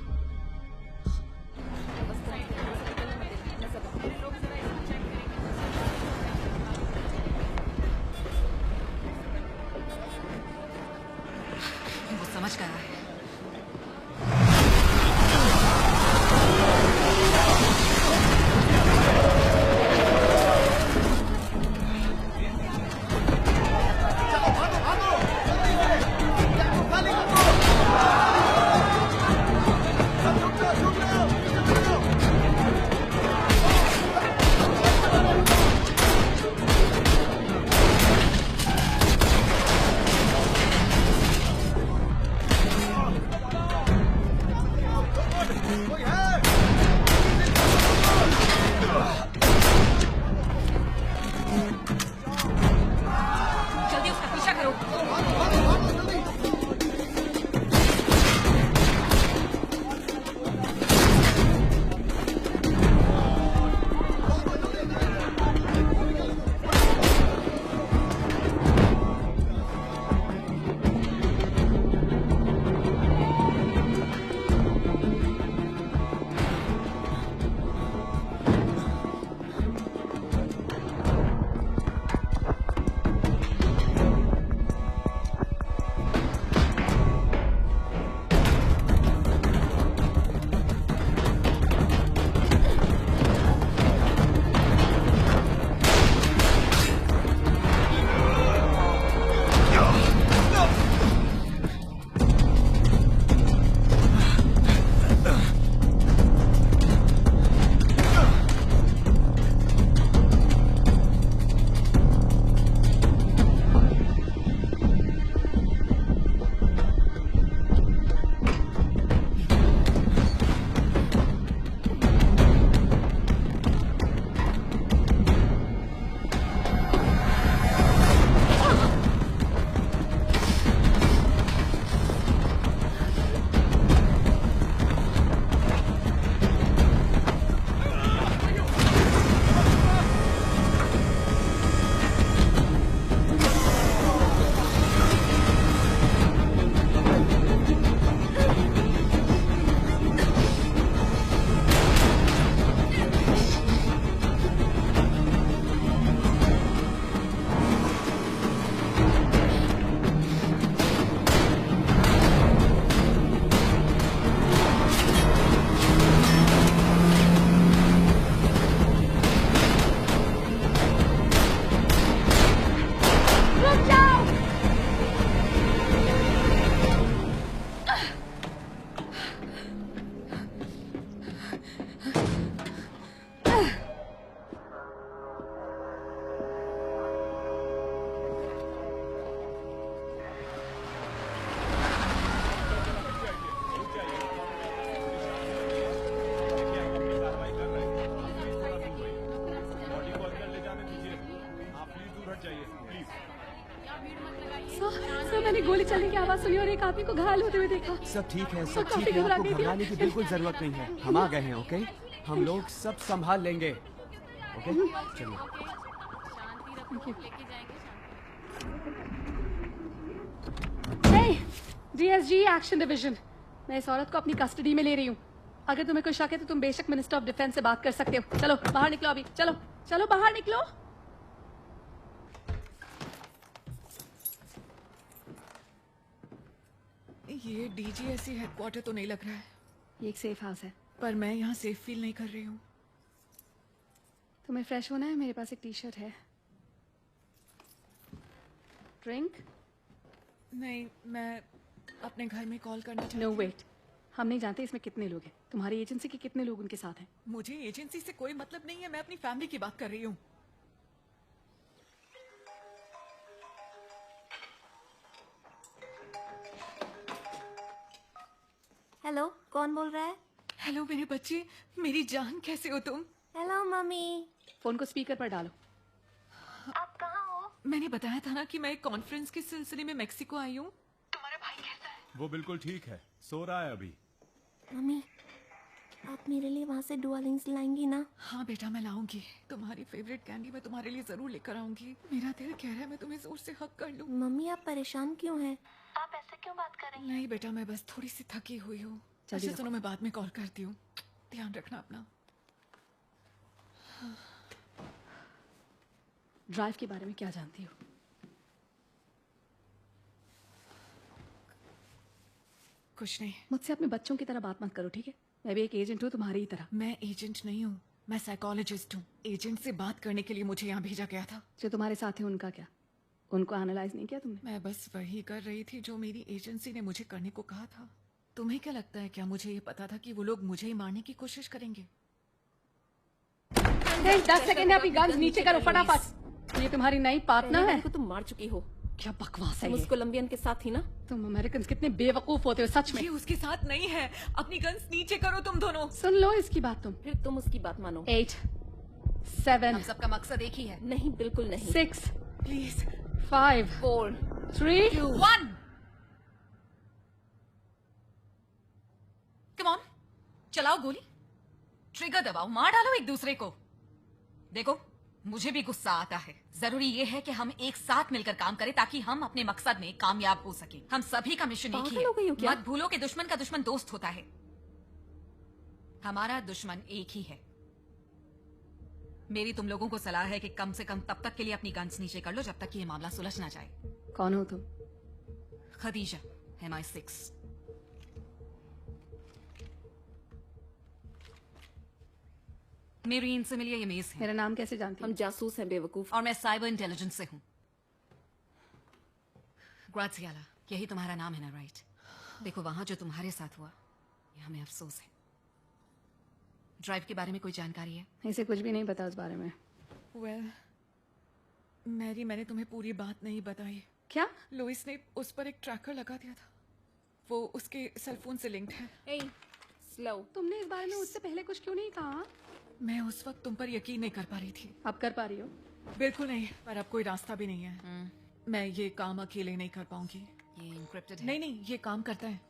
Speaker 12: वो समझ गया है। जल्दी उसका पीछा करो।
Speaker 10: सर मैंने गोली चलने की आवाज सुनी और एक आदमी को घायल होते हुए देखा।
Speaker 6: सब ठीक है, सब
Speaker 10: काफी
Speaker 6: ठीक है।
Speaker 10: घबरा
Speaker 6: आपको
Speaker 10: गई थी।
Speaker 6: घबराने की बिल्कुल जरूरत नहीं है। हम आ गए हैं, ओके? हम लोग सब संभाल लेंगे, ओके? चलिए।
Speaker 10: डीएसजी एक्शन डिवीजन, मैं इस औरत को अपनी कस्टडी में ले रही हूँ। अगर तुम्हें कोई शक है तो तुम बेशक मिनिस्टर ऑफ डिफेंस से बात कर सकते हो। चलो बाहर निकलो अभी, चलो चलो बाहर निकलो।
Speaker 11: ये डीजीएससी हेडक्वार्टर तो नहीं लग रहा है।
Speaker 10: ये एक सेफ हाउस है,
Speaker 11: पर मैं यहाँ सेफ फील नहीं कर रही हूँ।
Speaker 10: तुम्हें फ्रेश होना है? मेरे पास एक टी शर्ट है। ड्रिंक?
Speaker 11: नहीं, मैं अपने घर में कॉल करना चाहती
Speaker 10: नो वेट, हम नहीं जानते इसमें कितने लोग हैं। तुम्हारी एजेंसी के कितने लोग उनके साथ हैं?
Speaker 11: मुझे एजेंसी से कोई मतलब नहीं है, मैं अपनी फैमिली की बात कर रही हूँ।
Speaker 14: हेलो, कौन बोल रहा है?
Speaker 11: हेलो मेरे बच्चे, मेरी जान, कैसे हो तुम?
Speaker 8: Hello mummy.
Speaker 10: फोन को स्पीकर पर डालो।
Speaker 11: आप कहाँ हो? मैंने बताया था ना कि मैं एक कॉन्फ्रेंस के सिलसिले में मेक्सिको आई हूँ। तुम्हारा भाई कैसा है?
Speaker 4: वो बिल्कुल ठीक है, सो रहा है अभी।
Speaker 8: मम्मी, आप मेरे लिए वहाँ से डुआलिंग्स लाएंगी ना?
Speaker 11: हाँ बेटा, मैं लाऊंगी। तुम्हारी फेवरेट कैंडी मैं तुम्हारे लिए जरूर लेकर आऊंगी। मेरा दिल कह रहा है मैं तुम्हें जोर से हक कर लूं।
Speaker 8: मम्मी, आप परेशान क्यों हैं?
Speaker 11: आप ऐसे क्यों बात कर रही हैं? नहीं बेटा, मैं बस थोड़ी सी थकी हुई हूँ।
Speaker 10: जल्दी
Speaker 11: अच्छा सुनो, मैं बाद में कॉल करती हूँ। ध्यान रखना अपना।
Speaker 10: ड्राइव के बारे में क्या जानती हो?
Speaker 11: कुछ नहीं।
Speaker 10: मुझसे अपने बच्चों की तरह बात मत करो, ठीक है? मैं भी एक एजेंट हूँ तुम्हारी ही तरह।
Speaker 11: मैं एजेंट नहीं हूँ, मैं साइकोलॉजिस्ट हूँ। एजेंट से बात करने के लिए मुझे यहाँ भेजा गया था।
Speaker 10: जो तुम्हारे साथ है उनका क्या? उनको एनालाइज नहीं किया तुमने?
Speaker 11: मैं बस वही कर रही थी जो मेरी एजेंसी ने मुझे करने को कहा था। तुम्हें क्या लगता है, क्या मुझे ये पता था कि वो लोग मुझे ही मारने की कोशिश करेंगे?
Speaker 10: 10 सेकंड है, अपनी गन्स नीचे करो फटाफट। ये तुम्हारी नई पार्टनर है?
Speaker 8: तुम मार चुकी हो।
Speaker 10: क्या बकवास है
Speaker 8: तुम
Speaker 10: ये?
Speaker 8: उस कोलंबियन के साथ थी ना?
Speaker 10: तुम अमेरिकन कितने बेवकूफ होते हो सच में।
Speaker 11: ये उसके साथ नहीं है। अपनी गन्स नीचे करो तुम दोनों।
Speaker 10: सुन लो इसकी बात तुम।
Speaker 8: फिर तुम उसकी बात मानो।
Speaker 10: 8 7
Speaker 12: हम सबका मकसद एक ही है।
Speaker 8: नहीं, बिल्कुल नहीं।
Speaker 10: 6
Speaker 11: प्लीज
Speaker 10: 5
Speaker 8: 4
Speaker 10: 3
Speaker 12: 2 1 कम ऑन, चलाओ गोली, ट्रिगर दबाओ, मार डालो एक दूसरे को। देखो, मुझे भी गुस्सा आता है। जरूरी ये है कि हम एक साथ मिलकर काम करें ताकि हम अपने मकसद में कामयाब हो सके। हम सभी का मिशन एक ही
Speaker 8: पागल हो गई हो
Speaker 12: है।
Speaker 8: क्या?
Speaker 12: मत भूलो कि दुश्मन का दुश्मन दोस्त होता है। हमारा दुश्मन एक ही है। मेरी तुम लोगों को सलाह है कि कम से कम तब तक के लिए अपनी गन्स नीचे कर लो जब तक कि ये मामला सुलझ ना जाए।
Speaker 10: कौन हो तुम?
Speaker 12: खदीजा, MI6। मेरी इनसे मिलिए, ये मेज है।
Speaker 10: मेरा नाम कैसे जानती?
Speaker 8: हम जासूस हैं बेवकूफ।
Speaker 12: और मैं साइबर इंटेलिजेंस से हूँ। ग्राजियाला, यही तुम्हारा नाम है ना? राइट। देखो, वहां जो तुम्हारे साथ हुआ, ये हमें अफसोस है। ड्राइव के बारे में कोई जानकारी है?
Speaker 10: इसे कुछ भी नहीं पता उस बारे में।
Speaker 11: वेल, मैरी, मैंने तुम्हें पूरी बात नहीं बताई।
Speaker 10: क्या?
Speaker 11: लुइस ने उस पर एक ट्रैकर लगा दिया था। वो उसके सेलफोन से लिंक्ड है।
Speaker 8: स्लो।
Speaker 10: तुमने इस बारे में उससे पहले कुछ क्यों नहीं कहा?
Speaker 11: मैं उस वक्त तुम पर यकीन नहीं कर पा रही थी।
Speaker 10: अब कर पा रही हो?
Speaker 11: बिल्कुल नहीं, पर अब कोई रास्ता भी नहीं है। मैं ये काम अकेले नहीं कर पाऊंगी।
Speaker 12: ये इनक्रिप्टेड है।
Speaker 11: नहीं, ये काम करता है।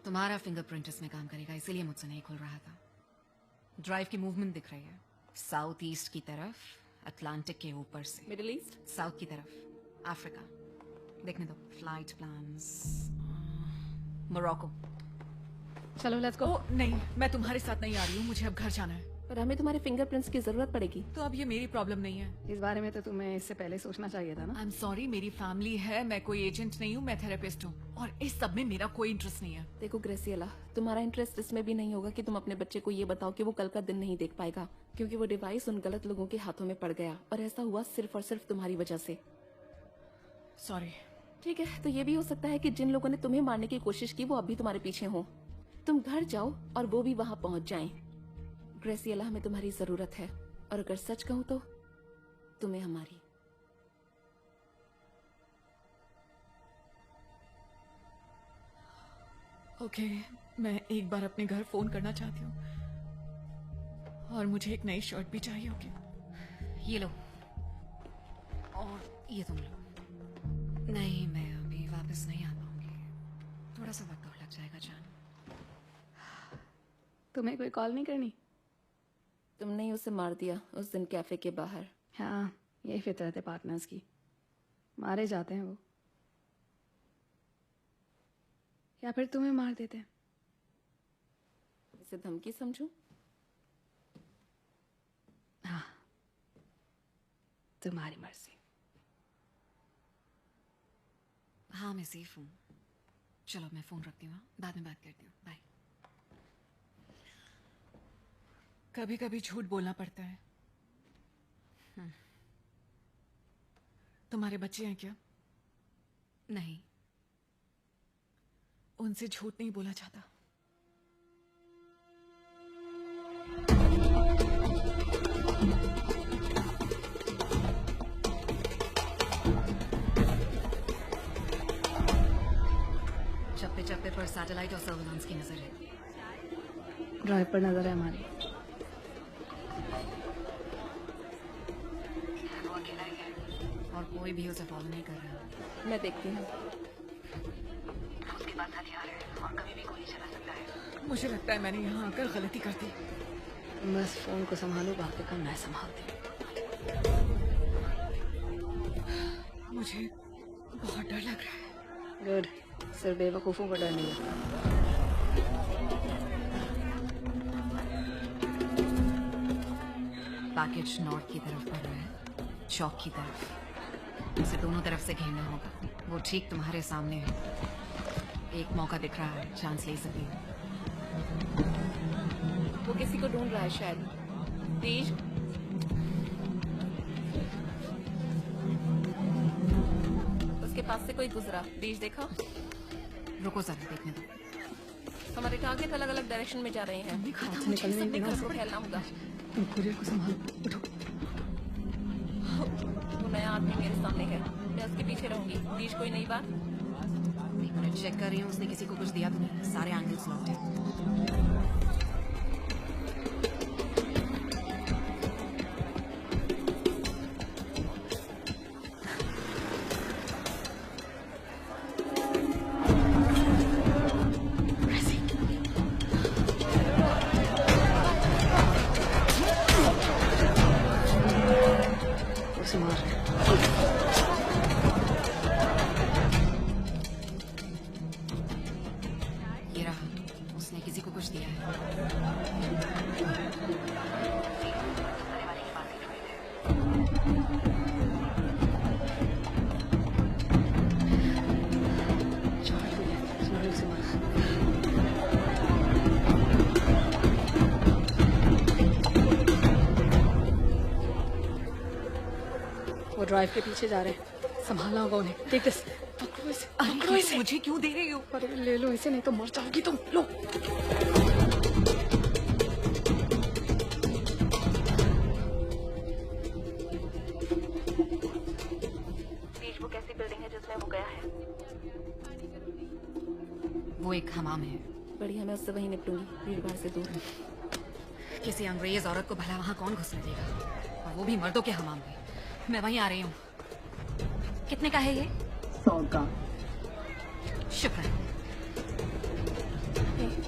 Speaker 12: तुम्हारा फिंगरप्रिंट इसमें काम करेगा, इसीलिए मुझसे नहीं खुल रहा था। ड्राइव की मूवमेंट दिख रही है। साउथ ईस्ट की तरफ, अटलांटिक के ऊपर से।
Speaker 8: Middle east?
Speaker 12: साउथ की तरफ, अफ्रीका। देखने दो फ्लाइट प्लान्स। मोरक्को।
Speaker 10: चलो लेट्स गो।
Speaker 11: नहीं, मैं तुम्हारे साथ नहीं आ रही हूँ, मुझे अब घर जाना है।
Speaker 8: पर हमें तुम्हारे फिंगरप्रिंट्स की जरूरत पड़ेगी।
Speaker 11: तो अब ये मेरी प्रॉब्लम नहीं है।
Speaker 10: इस बारे में तो तुम्हें इससे पहले सोचना चाहिए था ना।
Speaker 11: आई एम सॉरी, मेरी फैमिली है, मैं कोई एजेंट नहीं हूँ, मैं थेरेपिस्ट हूँ, और इस सब में मेरा कोई इंटरेस्ट नहीं है।
Speaker 8: देखो ग्रेसियला, तुम्हारा इंटरेस्ट इसमें भी नहीं होगा कि तुम अपने बच्चे को ये बताओ कि वो कल का दिन नहीं देख पाएगा, क्योंकि वो डिवाइस उन गलत लोगों के हाथों में पड़ गया, और ऐसा हुआ सिर्फ और सिर्फ तुम्हारी वजह से।
Speaker 11: सॉरी।
Speaker 8: ठीक है, तो ये भी हो सकता है कि जिन लोगों ने तुम्हें मारने की कोशिश की वो अभी तुम्हारे पीछे हो। तुम घर जाओ और वो भी वहां पहुंच जाएं। ग्रेसियला, हमें तुम्हारी जरूरत है, और अगर सच कहूं तो तुम्हें हमारी।
Speaker 11: ओके, मैं एक बार अपने घर फोन करना चाहती हूँ, और मुझे एक नई शर्ट भी चाहिए होगी।
Speaker 12: ये लो, और ये तुम लो। नहीं, मैं अभी वापस नहीं आ पाऊंगी, थोड़ा सा वक्त और लग जाएगा जान।
Speaker 10: तुम्हें कोई कॉल नहीं करनी?
Speaker 8: तुमने ही उसे मार दिया उस दिन कैफे के बाहर।
Speaker 10: हाँ, यही फितरत है पार्टनर्स की, मारे जाते हैं वो, या फिर तुम्हें मार देते हैं।
Speaker 8: इसे धमकी समझूं?
Speaker 10: हाँ, तुम्हारी मर्जी।
Speaker 12: हाँ, मैं सेफ हूँ। चलो मैं फोन रखती हूँ, बाद में बात करती हूँ। बाय।
Speaker 11: कभी कभी झूठ बोलना पड़ता है। तुम्हारे बच्चे हैं क्या?
Speaker 12: नहीं।
Speaker 11: उनसे झूठ नहीं बोला जाता।
Speaker 12: चप्पे सैटेलाइट और सर्विलांस की नजर है।
Speaker 10: ड्राइव पर नजर है हमारी।
Speaker 12: वो अकेला ही है और कोई भी उसे फॉलो नहीं कर रहा।
Speaker 8: मैं देखती हूँ।
Speaker 12: उसके पास हथियार है और कभी भी गोली चला सकता है।
Speaker 11: मुझे लगता है मैंने यहाँ आकर गलती कर दी।
Speaker 10: बस फोन को संभालो, बाकी का मैं संभालती हूँ।
Speaker 11: मुझे बहुत डर लग रहा है।
Speaker 10: गुड, सिर्फ बेवकूफों को डर नहीं लगता।
Speaker 12: पैकेज नॉर्थ की तरफ बढ़ रहा है, चौक की तरफ। उसे दोनों तरफ से घेरना होगा। वो ठीक तुम्हारे सामने है। एक मौका दिख रहा है, चांस ले सकती हो।
Speaker 8: वो किसी को ढूंढ रहा है शायद। तेज, उसके पास से कोई गुजरा। तेज देखा?
Speaker 12: रुको जरा देखने दो।
Speaker 8: हमारे टारगेट अलग अलग डायरेक्शन में जा रहे हैं।
Speaker 10: हाथ से निकलने नहीं देना
Speaker 8: उसको फैलना होगा।
Speaker 10: तुम कुरियर को संभालो। उठो।
Speaker 8: वो नया आदमी मेरे सामने है, मैं उसके पीछे रहूंगी। बीच कोई नई बात?
Speaker 12: एक मिनट चेक कर रही हूँ, उसने किसी को कुछ दिया तो नहीं। सारे एंगल्स लॉक्ड हैं।
Speaker 10: उसे मार रहे हैं।
Speaker 12: ये रहा, उसने किसी को कुछ दिया है।
Speaker 10: चार हुई है, उसने उसे मारा। वो ड्राइव के पीछे जा रहे हैं, संभालना होगा उन्हें। देख दिस, पकड़ो इसे, पकड़ो इसे।
Speaker 12: मुझे क्यों दे रही हो?
Speaker 10: अरे ले लो इसे, नहीं तो मर जाओगी तुम। लो।
Speaker 8: तेज, वो कैसी बिल्डिंग है जिसमें वो गया है?
Speaker 12: वो एक हमाम है।
Speaker 8: बढ़िया, मैं उससे वहीं निपटूंगी, भीड़ भाड़ से दूर।
Speaker 12: किसी अंग्रेज औरत को भला वहाँ कौन घुसने देगा, और वो भी मर्दों के हमाम में। मैं वहीं आ रही हूँ। कितने का है ये?
Speaker 8: 100 का।
Speaker 12: शुक्र है।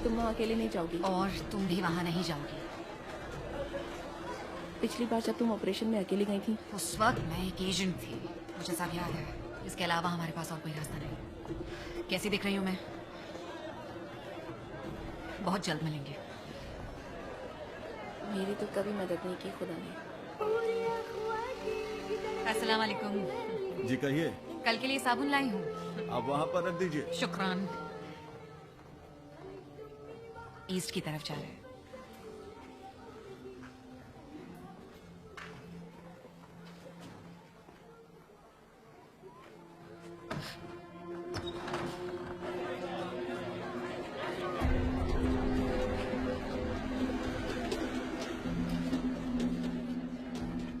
Speaker 8: तुम वहाँ अकेले नहीं जाओगी।
Speaker 12: और तुम भी वहाँ नहीं जाओगी।
Speaker 8: पिछली बार जब तुम ऑपरेशन में अकेली गई थी,
Speaker 12: उस वक्त मैं एक एजेंट थी, मुझे सब याद है। इसके अलावा हमारे पास और कोई रास्ता नहीं। कैसी दिख रही हूँ मैं? बहुत जल्द मिलेंगे।
Speaker 8: मेरी तो कभी मदद नहीं की खुदा ने।
Speaker 12: अस्सलाम वालेकुम।
Speaker 13: जी कहिए।
Speaker 12: कल के लिए साबुन लाई हूँ।
Speaker 13: आप वहाँ पर रख दीजिए।
Speaker 12: शुक्रान। ईस्ट की तरफ जा रहे हैं।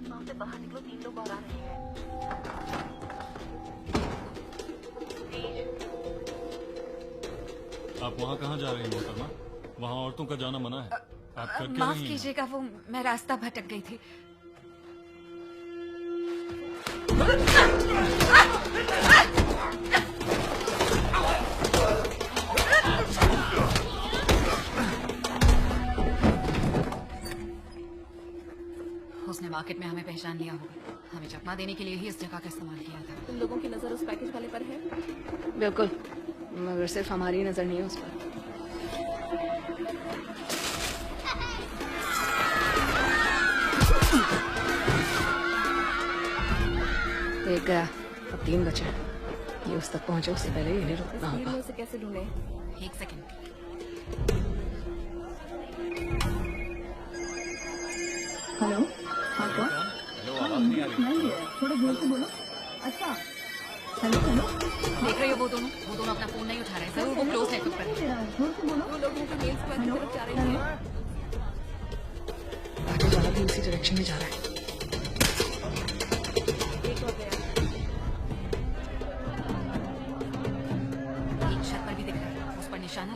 Speaker 8: वहाँ से बाहर निकलो, 3 लोग और आ रहे हैं।
Speaker 3: आप वहाँ कहाँ जा रही हैं मोहतरमा? वहाँ औरतों का जाना मना है। आप कर क्या
Speaker 12: माफ
Speaker 3: रही हैं?
Speaker 12: कीजिएगा, वो मैं रास्ता भटक गई थी। उसने मार्केट में हमें पहचान लिया होगा। हमें चकमा देने के लिए ही इस जगह का इस्तेमाल किया था।
Speaker 8: तुम लोगों की नजर उस पैकेज वाले पर है?
Speaker 10: बिल्कुल, मगर सिर्फ हमारी नजर नहीं है उस पर। एक गया, अब 3 बचे। ये उस तक पहुंचे उससे पहले इन्हें रुकना
Speaker 8: भीड़
Speaker 10: होगा।
Speaker 8: में उसे कैसे ढूंढे?
Speaker 12: एक सेकंड।
Speaker 1: हेलो, हाँ कौन? हाँ, इंग्लिश नहीं है, थोड़ा जोर से बोलो। अच्छा, हेलो हेलो।
Speaker 12: देख रही हो वो दोनों अपना फोन नहीं उठा रहे हैं। जरूर वो क्लोज नेटवर्क पर है।
Speaker 1: जोर से बोलो।
Speaker 8: वो लोग मुझे मेल स्क्वायर की तरफ जा रहे हैं।
Speaker 10: आगे वाला भी उसी डायरेक्शन में जा रहा है।
Speaker 8: एक और गया।
Speaker 12: एक छत पर भी दिख रहा है, उस पर निशाना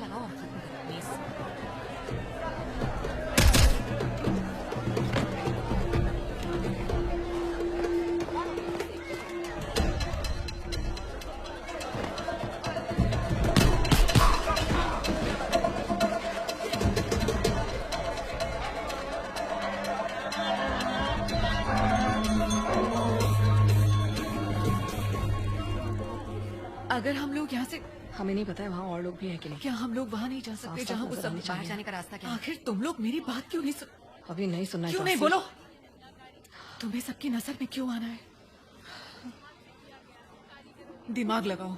Speaker 11: अगर हम लोग यहाँ से,
Speaker 10: हमें नहीं पता है वहाँ और लोग भी हैं कि नहीं।
Speaker 11: क्या हम लोग वहाँ नहीं जा सकते
Speaker 10: साफ-साफ
Speaker 11: जहाँ वो
Speaker 10: नजर
Speaker 11: सब
Speaker 10: आनी चाहिए।
Speaker 11: जाने का रास्ता क्या? आखिर तुम लोग मेरी बात क्यों नहीं सुन?
Speaker 10: अभी नहीं सुनना है
Speaker 11: क्यों
Speaker 10: तो
Speaker 11: नहीं
Speaker 10: आसिफ।
Speaker 11: बोलो? तुम्हें सबकी नजर में क्यों आना है? दिमाग लगाओ।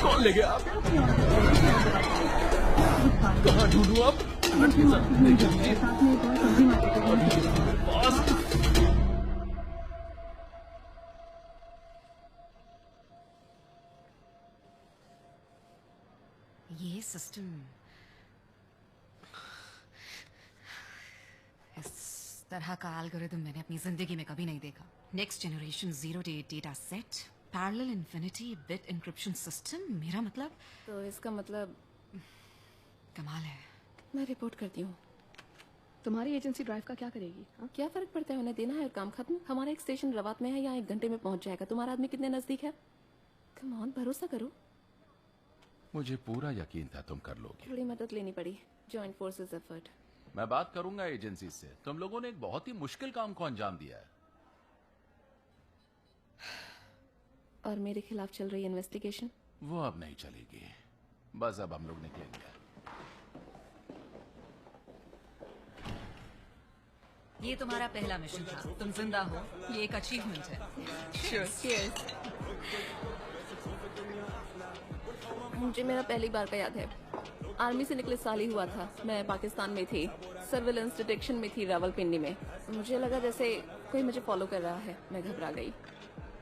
Speaker 9: कौन ले गया आप? कहाँ ढूंढूं अब?
Speaker 12: ये सिस्टम इस तरह का एल्गोरिथम मैंने अपनी जिंदगी में कभी नहीं देखा। Next generation 0 day data set, parallel infinity bit encryption system. मेरा मतलब,
Speaker 8: तो इसका मतलब
Speaker 12: कमाल है।
Speaker 8: मैं रिपोर्ट करती हूँ।
Speaker 10: तुम्हारी एजेंसी ड्राइव का क्या करेगी? हाँ?
Speaker 8: क्या फर्क पड़ता है, उन्हें देना है और काम खत्म। हमारा एक स्टेशन रवात में है, यहाँ 1 घंटे में पहुंच जाएगा। तुम्हारा आदमी कितने नजदीक है? कम ऑन, भरोसा करो।
Speaker 7: मुझे पूरा यकीन था तुम कर लोगे।
Speaker 8: थोड़ी मदद लेनी पड़ी, जॉइंट फोर्सेस एफर्ट।
Speaker 7: मैं बात करूंगा एजेंसी से। तुम लोगों ने एक बहुत ही मुश्किल काम को अंजाम दिया है।
Speaker 8: और मेरे खिलाफ चल रही इन्वेस्टिगेशन,
Speaker 7: वो अब नहीं चलेगी। बस अब हम लोग निकलेंगे।
Speaker 12: ये तुम्हारा पहला मिशन था, तुम जिंदा हो, ये एक अचीवमेंट है।
Speaker 8: Cheers. मुझे मेरा पहली बार का याद है। आर्मी से निकले साल ही हुआ था। मैं पाकिस्तान में थी, सर्विलेंस डिटेक्शन में थी रावलपिंडी में। मुझे लगा जैसे कोई मुझे फॉलो कर रहा है। मैं घबरा गई।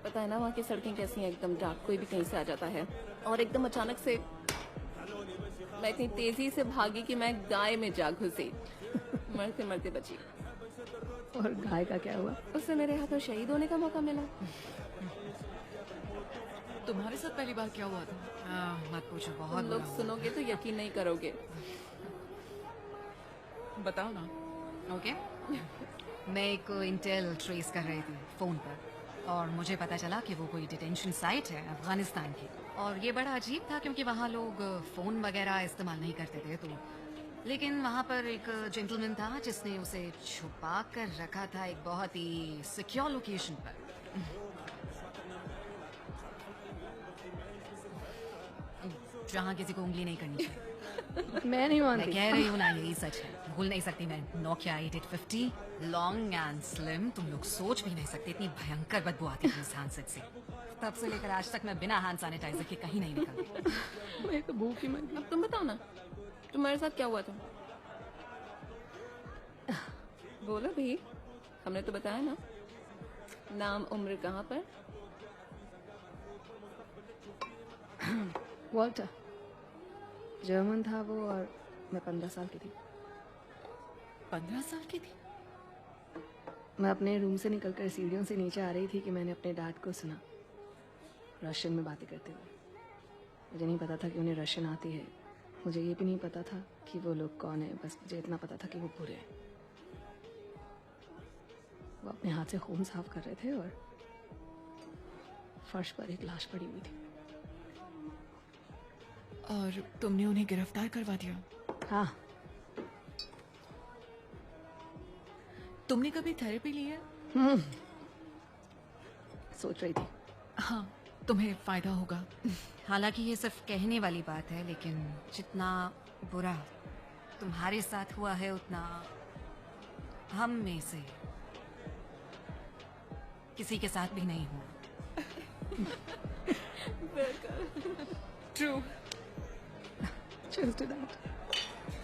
Speaker 8: पता है ना वहाँ की सड़कें कैसी हैं, एकदम डार्क, कोई भी कहीं से आ जाता है। और एकदम अचानक से मैं इतनी तेजी से भागी कि मैं गाय में जा घुसी। मरते मरते बची।
Speaker 10: और गाय का क्या हुआ?
Speaker 8: उससे मेरे हाथों शहीद होने का मौका मिला।
Speaker 11: तुम्हारे साथ पहली बार क्या हुआ था?
Speaker 12: मत पूछो, बहुत
Speaker 8: तुम लोग सुनोगे तो यकीन नहीं करोगे।
Speaker 11: बताओ ना।
Speaker 12: ओके। मैं एक इंटेल ट्रेस कर रही थी फोन पर, और मुझे पता चला कि वो कोई डिटेंशन साइट है अफगानिस्तान की। और ये बड़ा अजीब था क्योंकि वहाँ लोग फोन वगैरह इस्तेमाल नहीं करते थे। तो लेकिन वहाँ पर एक जेंटलमैन था जिसने उसे छुपा कर रखा था एक बहुत ही सिक्योर लोकेशन पर। जहाँ किसी को उंगली नहीं करनी चाहिए।
Speaker 10: मैं नहीं मानती।
Speaker 12: मैं कह रही हूँ ना, यही सच है। भूल नहीं सकती मैं। Nokia 850, long and slim. तुम लोग सोच भी नहीं सकते इतनी भयंकर बदबू आती थी उस हैंडसेट से। तब से लेकर आज तक मैं बिना हैंड सैनिटाइजर के कहीं नहीं निकलती।
Speaker 10: मैं तो भूख ही मर गई।
Speaker 8: अब तुम बताओ ना, तुम्हारे साथ क्या हुआ था? बोलो भी, हमने तो बताया ना। नाम, उम्र, कहाँ पर?
Speaker 10: वॉल्टर। जर्मन था वो, और मैं 15 साल की थी।
Speaker 11: 15 साल की थी?
Speaker 10: मैं अपने रूम से निकलकर सीढ़ियों से नीचे आ रही थी कि मैंने अपने डैड को सुना रशियन में बातें करते हुए। मुझे नहीं पता था कि उन्हें रशियन आती है। मुझे ये भी नहीं पता था कि वो लोग कौन है। बस मुझे इतना पता था कि वो बुरे हैं। वो अपने हाथ से खून साफ कर रहे थे और फर्श पर एक लाश पड़ी हुई थी।
Speaker 11: और तुमने उन्हें गिरफ्तार करवा दिया?
Speaker 10: हाँ।
Speaker 11: तुमने कभी थेरेपी ली है?
Speaker 10: सोच रही थी।
Speaker 11: हाँ, तुम्हें फायदा होगा।
Speaker 12: हालांकि ये सिर्फ कहने वाली बात है, लेकिन जितना बुरा तुम्हारे साथ हुआ है उतना हम में से किसी के साथ भी नहीं हुआ।
Speaker 11: ट्रू।
Speaker 10: Cheers to that.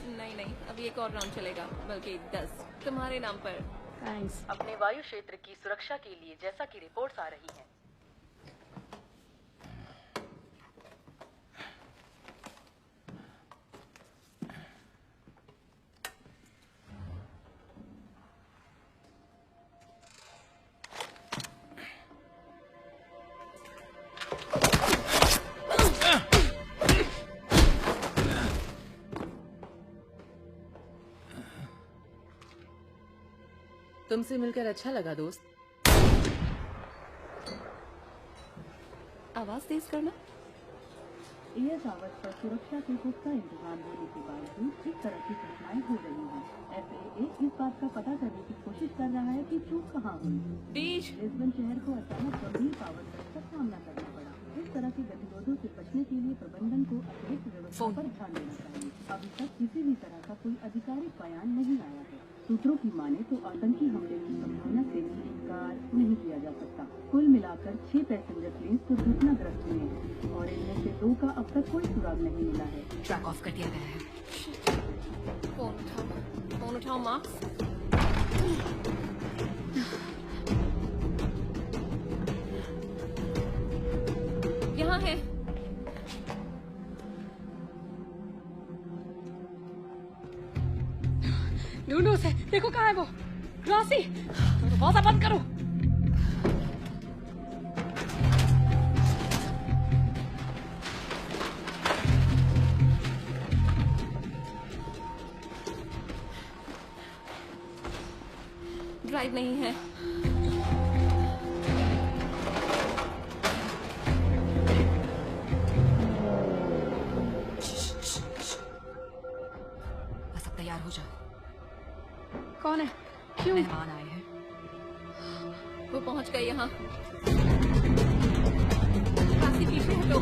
Speaker 8: नहीं, अब एक और राउंड चलेगा, बल्कि 10 तुम्हारे नाम पर।
Speaker 10: थैंक्स।
Speaker 14: अपने वायु क्षेत्र की सुरक्षा के लिए जैसा कि रिपोर्ट्स आ रही हैं, तुमसे मिलकर अच्छा लगा दोस्त।
Speaker 8: आवाज तेज करना।
Speaker 1: एयर टावर पर सुरक्षा के पुख्ता इंतजाम होने के बावजूद इस तरह की घटनाएं हो रही हैं। FAA इस बात का पता करने की कोशिश कर रहा है कि चूक कहाँ हुई। लिस्बन शहर को अचानक गंभीर पावर कट का सामना करना पड़ा। इस तरह के गतिरोधों से बचने के लिए प्रबंधन को अतिरिक्त व्यवस्था पर ध्यान देना चाहिए। अभी तक किसी भी तरह का कोई आधिकारिक बयान नहीं आया है। सूत्रों की माने तो आतंकी हमले की संभावना से इनकार नहीं किया जा सकता। कुल मिलाकर 6 पैसेंजर प्लेन दुर्घटनाग्रस्त हुए हैं और इनमें से 2 का अब तक कोई सुराग नहीं मिला है।
Speaker 12: ट्रैक ऑफ कर दिया गया है।
Speaker 8: फोन उठाओ मार्क्स। यहाँ है।
Speaker 10: ढूंढो उसे, देखो कहाँ है वो। ग्रासी, दरवाजा बंद करो।
Speaker 8: ड्राइव नहीं है।
Speaker 12: बस अब तैयार हो जाओ।
Speaker 10: कौन है? क्यों?
Speaker 12: मेहमान आए हैं।
Speaker 8: वो पहुंच गए यहाँ। रास्ते पीछे हटो।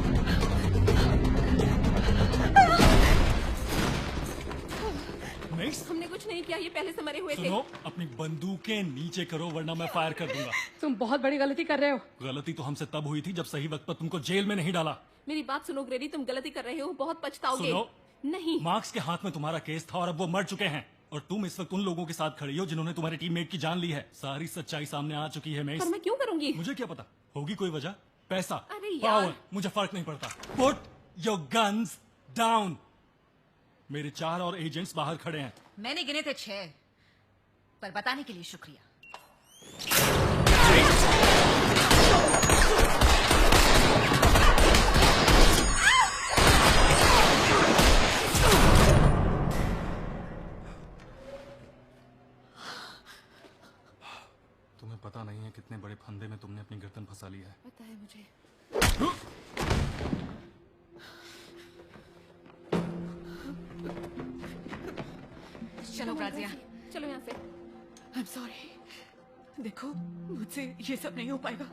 Speaker 8: हमने कुछ नहीं किया, ये पहले से मरे हुए थे।
Speaker 3: सुनो, अपनी बंदूकें नीचे करो वरना मैं फायर कर दूंगा।
Speaker 10: तुम बहुत बड़ी गलती कर रहे हो।
Speaker 3: गलती तो हमसे तब हुई थी जब सही वक्त पर तुमको जेल में नहीं डाला।
Speaker 8: मेरी बात सुनो ग्रेडी, तुम गलती कर रहे हो, बहुत पछताओगे।
Speaker 3: सुनो,
Speaker 8: नहीं,
Speaker 3: मार्क्स के हाथ में तुम्हारा केस था और अब वो मर चुके हैं और तुम इस वक्त उन लोगों के साथ खड़ी हो जिन्होंने तुम्हारे टीममेट की जान ली है। सारी सच्चाई सामने आ चुकी है।
Speaker 8: पर मैं क्यों करूंगी?
Speaker 3: मुझे क्या पता, होगी कोई वजह। पैसा,
Speaker 8: अरे यार।
Speaker 3: पावर, मुझे फर्क नहीं पड़ता। Put your guns down. मेरे 4 और एजेंट्स बाहर खड़े हैं।
Speaker 12: मैंने गिने थे 6, पर बताने के लिए शुक्रिया।
Speaker 3: तुम्हें पता नहीं है कितने बड़े फंदे में तुमने अपनी गर्दन फंसा लिया है।
Speaker 8: पता है मुझे।
Speaker 12: चलो ग्राजिया,
Speaker 8: चलो यहाँ से।
Speaker 11: I'm sorry। देखो, मुझसे ये सब नहीं हो पाएगा।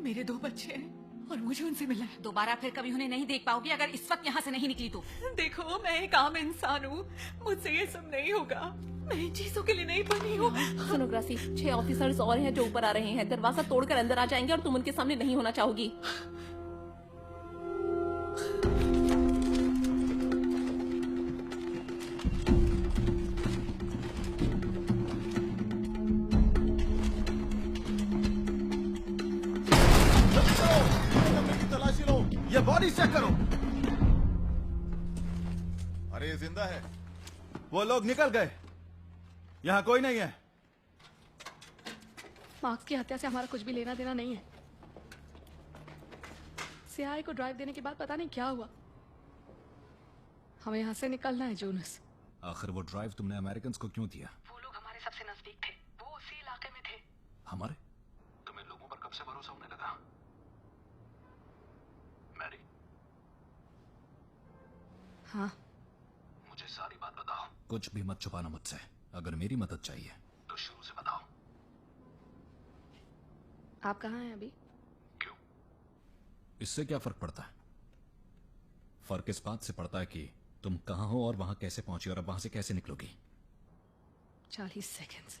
Speaker 11: मेरे 2 बच्चे हैं और मुझे उनसे मिलना है।
Speaker 12: दोबारा फिर कभी उन्हें नहीं देख पाओगी अगर इस वक्त यहाँ से नहीं निकली तो।
Speaker 11: देखो, मैं एक आम इंसान हूँ, मुझसे ये सब नहीं होगा। मैं इन चीजों के लिए नहीं बनी हूँ।
Speaker 8: सुनो ग्रासी, 6 ऑफिसर्स और हैं जो ऊपर आ रहे हैं। दरवाजा तोड़कर अंदर आ जाएंगे और तुम उनके सामने नहीं होना चाहोगी।
Speaker 13: तलाशी लो, ये बॉडी चेक करो। अरे ये जिंदा है। वो लोग निकल गए, यहाँ कोई नहीं है।
Speaker 10: मार्क्स की हत्या से हमारा कुछ भी लेना देना नहीं है। सीआई को ड्राइव देने के बाद पता नहीं क्या हुआ। हमें यहाँ से निकलना है जोनस।
Speaker 2: आखिर वो ड्राइव तुमने अमेरिकन को क्यों दिया?
Speaker 10: वो लोग हमारे सबसे नजदीक थे, वो उसी इलाके में थे।
Speaker 2: हमारे?
Speaker 7: तुम्हें लोगों पर कब से भरोसा होने लगा? मैरी,
Speaker 10: हाँ,
Speaker 7: मुझे सारी बात बताओ।
Speaker 2: कुछ भी मत छुपाना मुझसे। अगर मेरी मदद चाहिए
Speaker 7: तो शुरू से बताओ।
Speaker 10: आप कहाँ हैं अभी?
Speaker 2: इससे क्या फर्क पड़ता है? फर्क इस बात से पड़ता है कि तुम कहां हो और वहां कैसे पहुंची और अब वहां से कैसे निकलोगी।
Speaker 10: 40 सेकंड्स।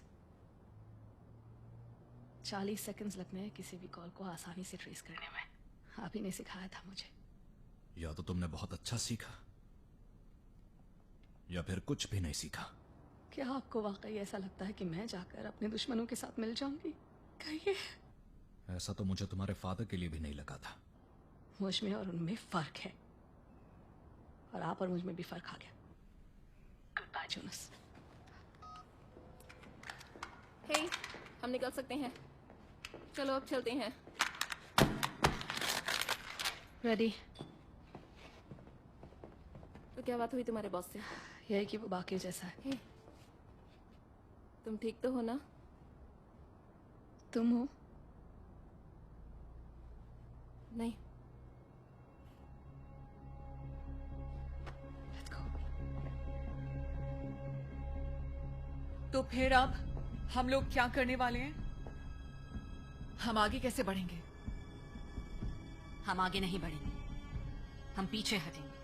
Speaker 10: 40 सेकंड्स लगने हैं किसी भी कॉल को आसानी से ट्रेस करने में। आप ही ने सिखाया था मुझे।
Speaker 2: या तो तुमने बहुत अच्छा सीखा या फिर कुछ भी नहीं सीखा।
Speaker 10: क्या आपको वाकई ऐसा लगता है कि मैं जाकर अपने दुश्मनों के साथ मिल जाऊंगी? कहिए।
Speaker 2: ऐसा तो मुझे तुम्हारे फादर के लिए भी नहीं लगा था।
Speaker 10: मुझ में और उनमें फर्क है और आप और मुझ में भी फर्क आ गया। Good bye Jonas.
Speaker 8: हे, हम निकल सकते हैं। चलो अब चलते हैं।
Speaker 10: रेडी?
Speaker 8: तो क्या बात हुई तुम्हारे बॉस से?
Speaker 10: यही कि वो बाकी जैसा है।
Speaker 8: हे, तुम ठीक तो हो ना?
Speaker 10: तुम हो?
Speaker 8: नहीं,
Speaker 11: तो फिर अब हम लोग क्या करने वाले हैं? हम आगे कैसे बढ़ेंगे?
Speaker 12: हम आगे नहीं बढ़ेंगे, हम पीछे हटेंगे।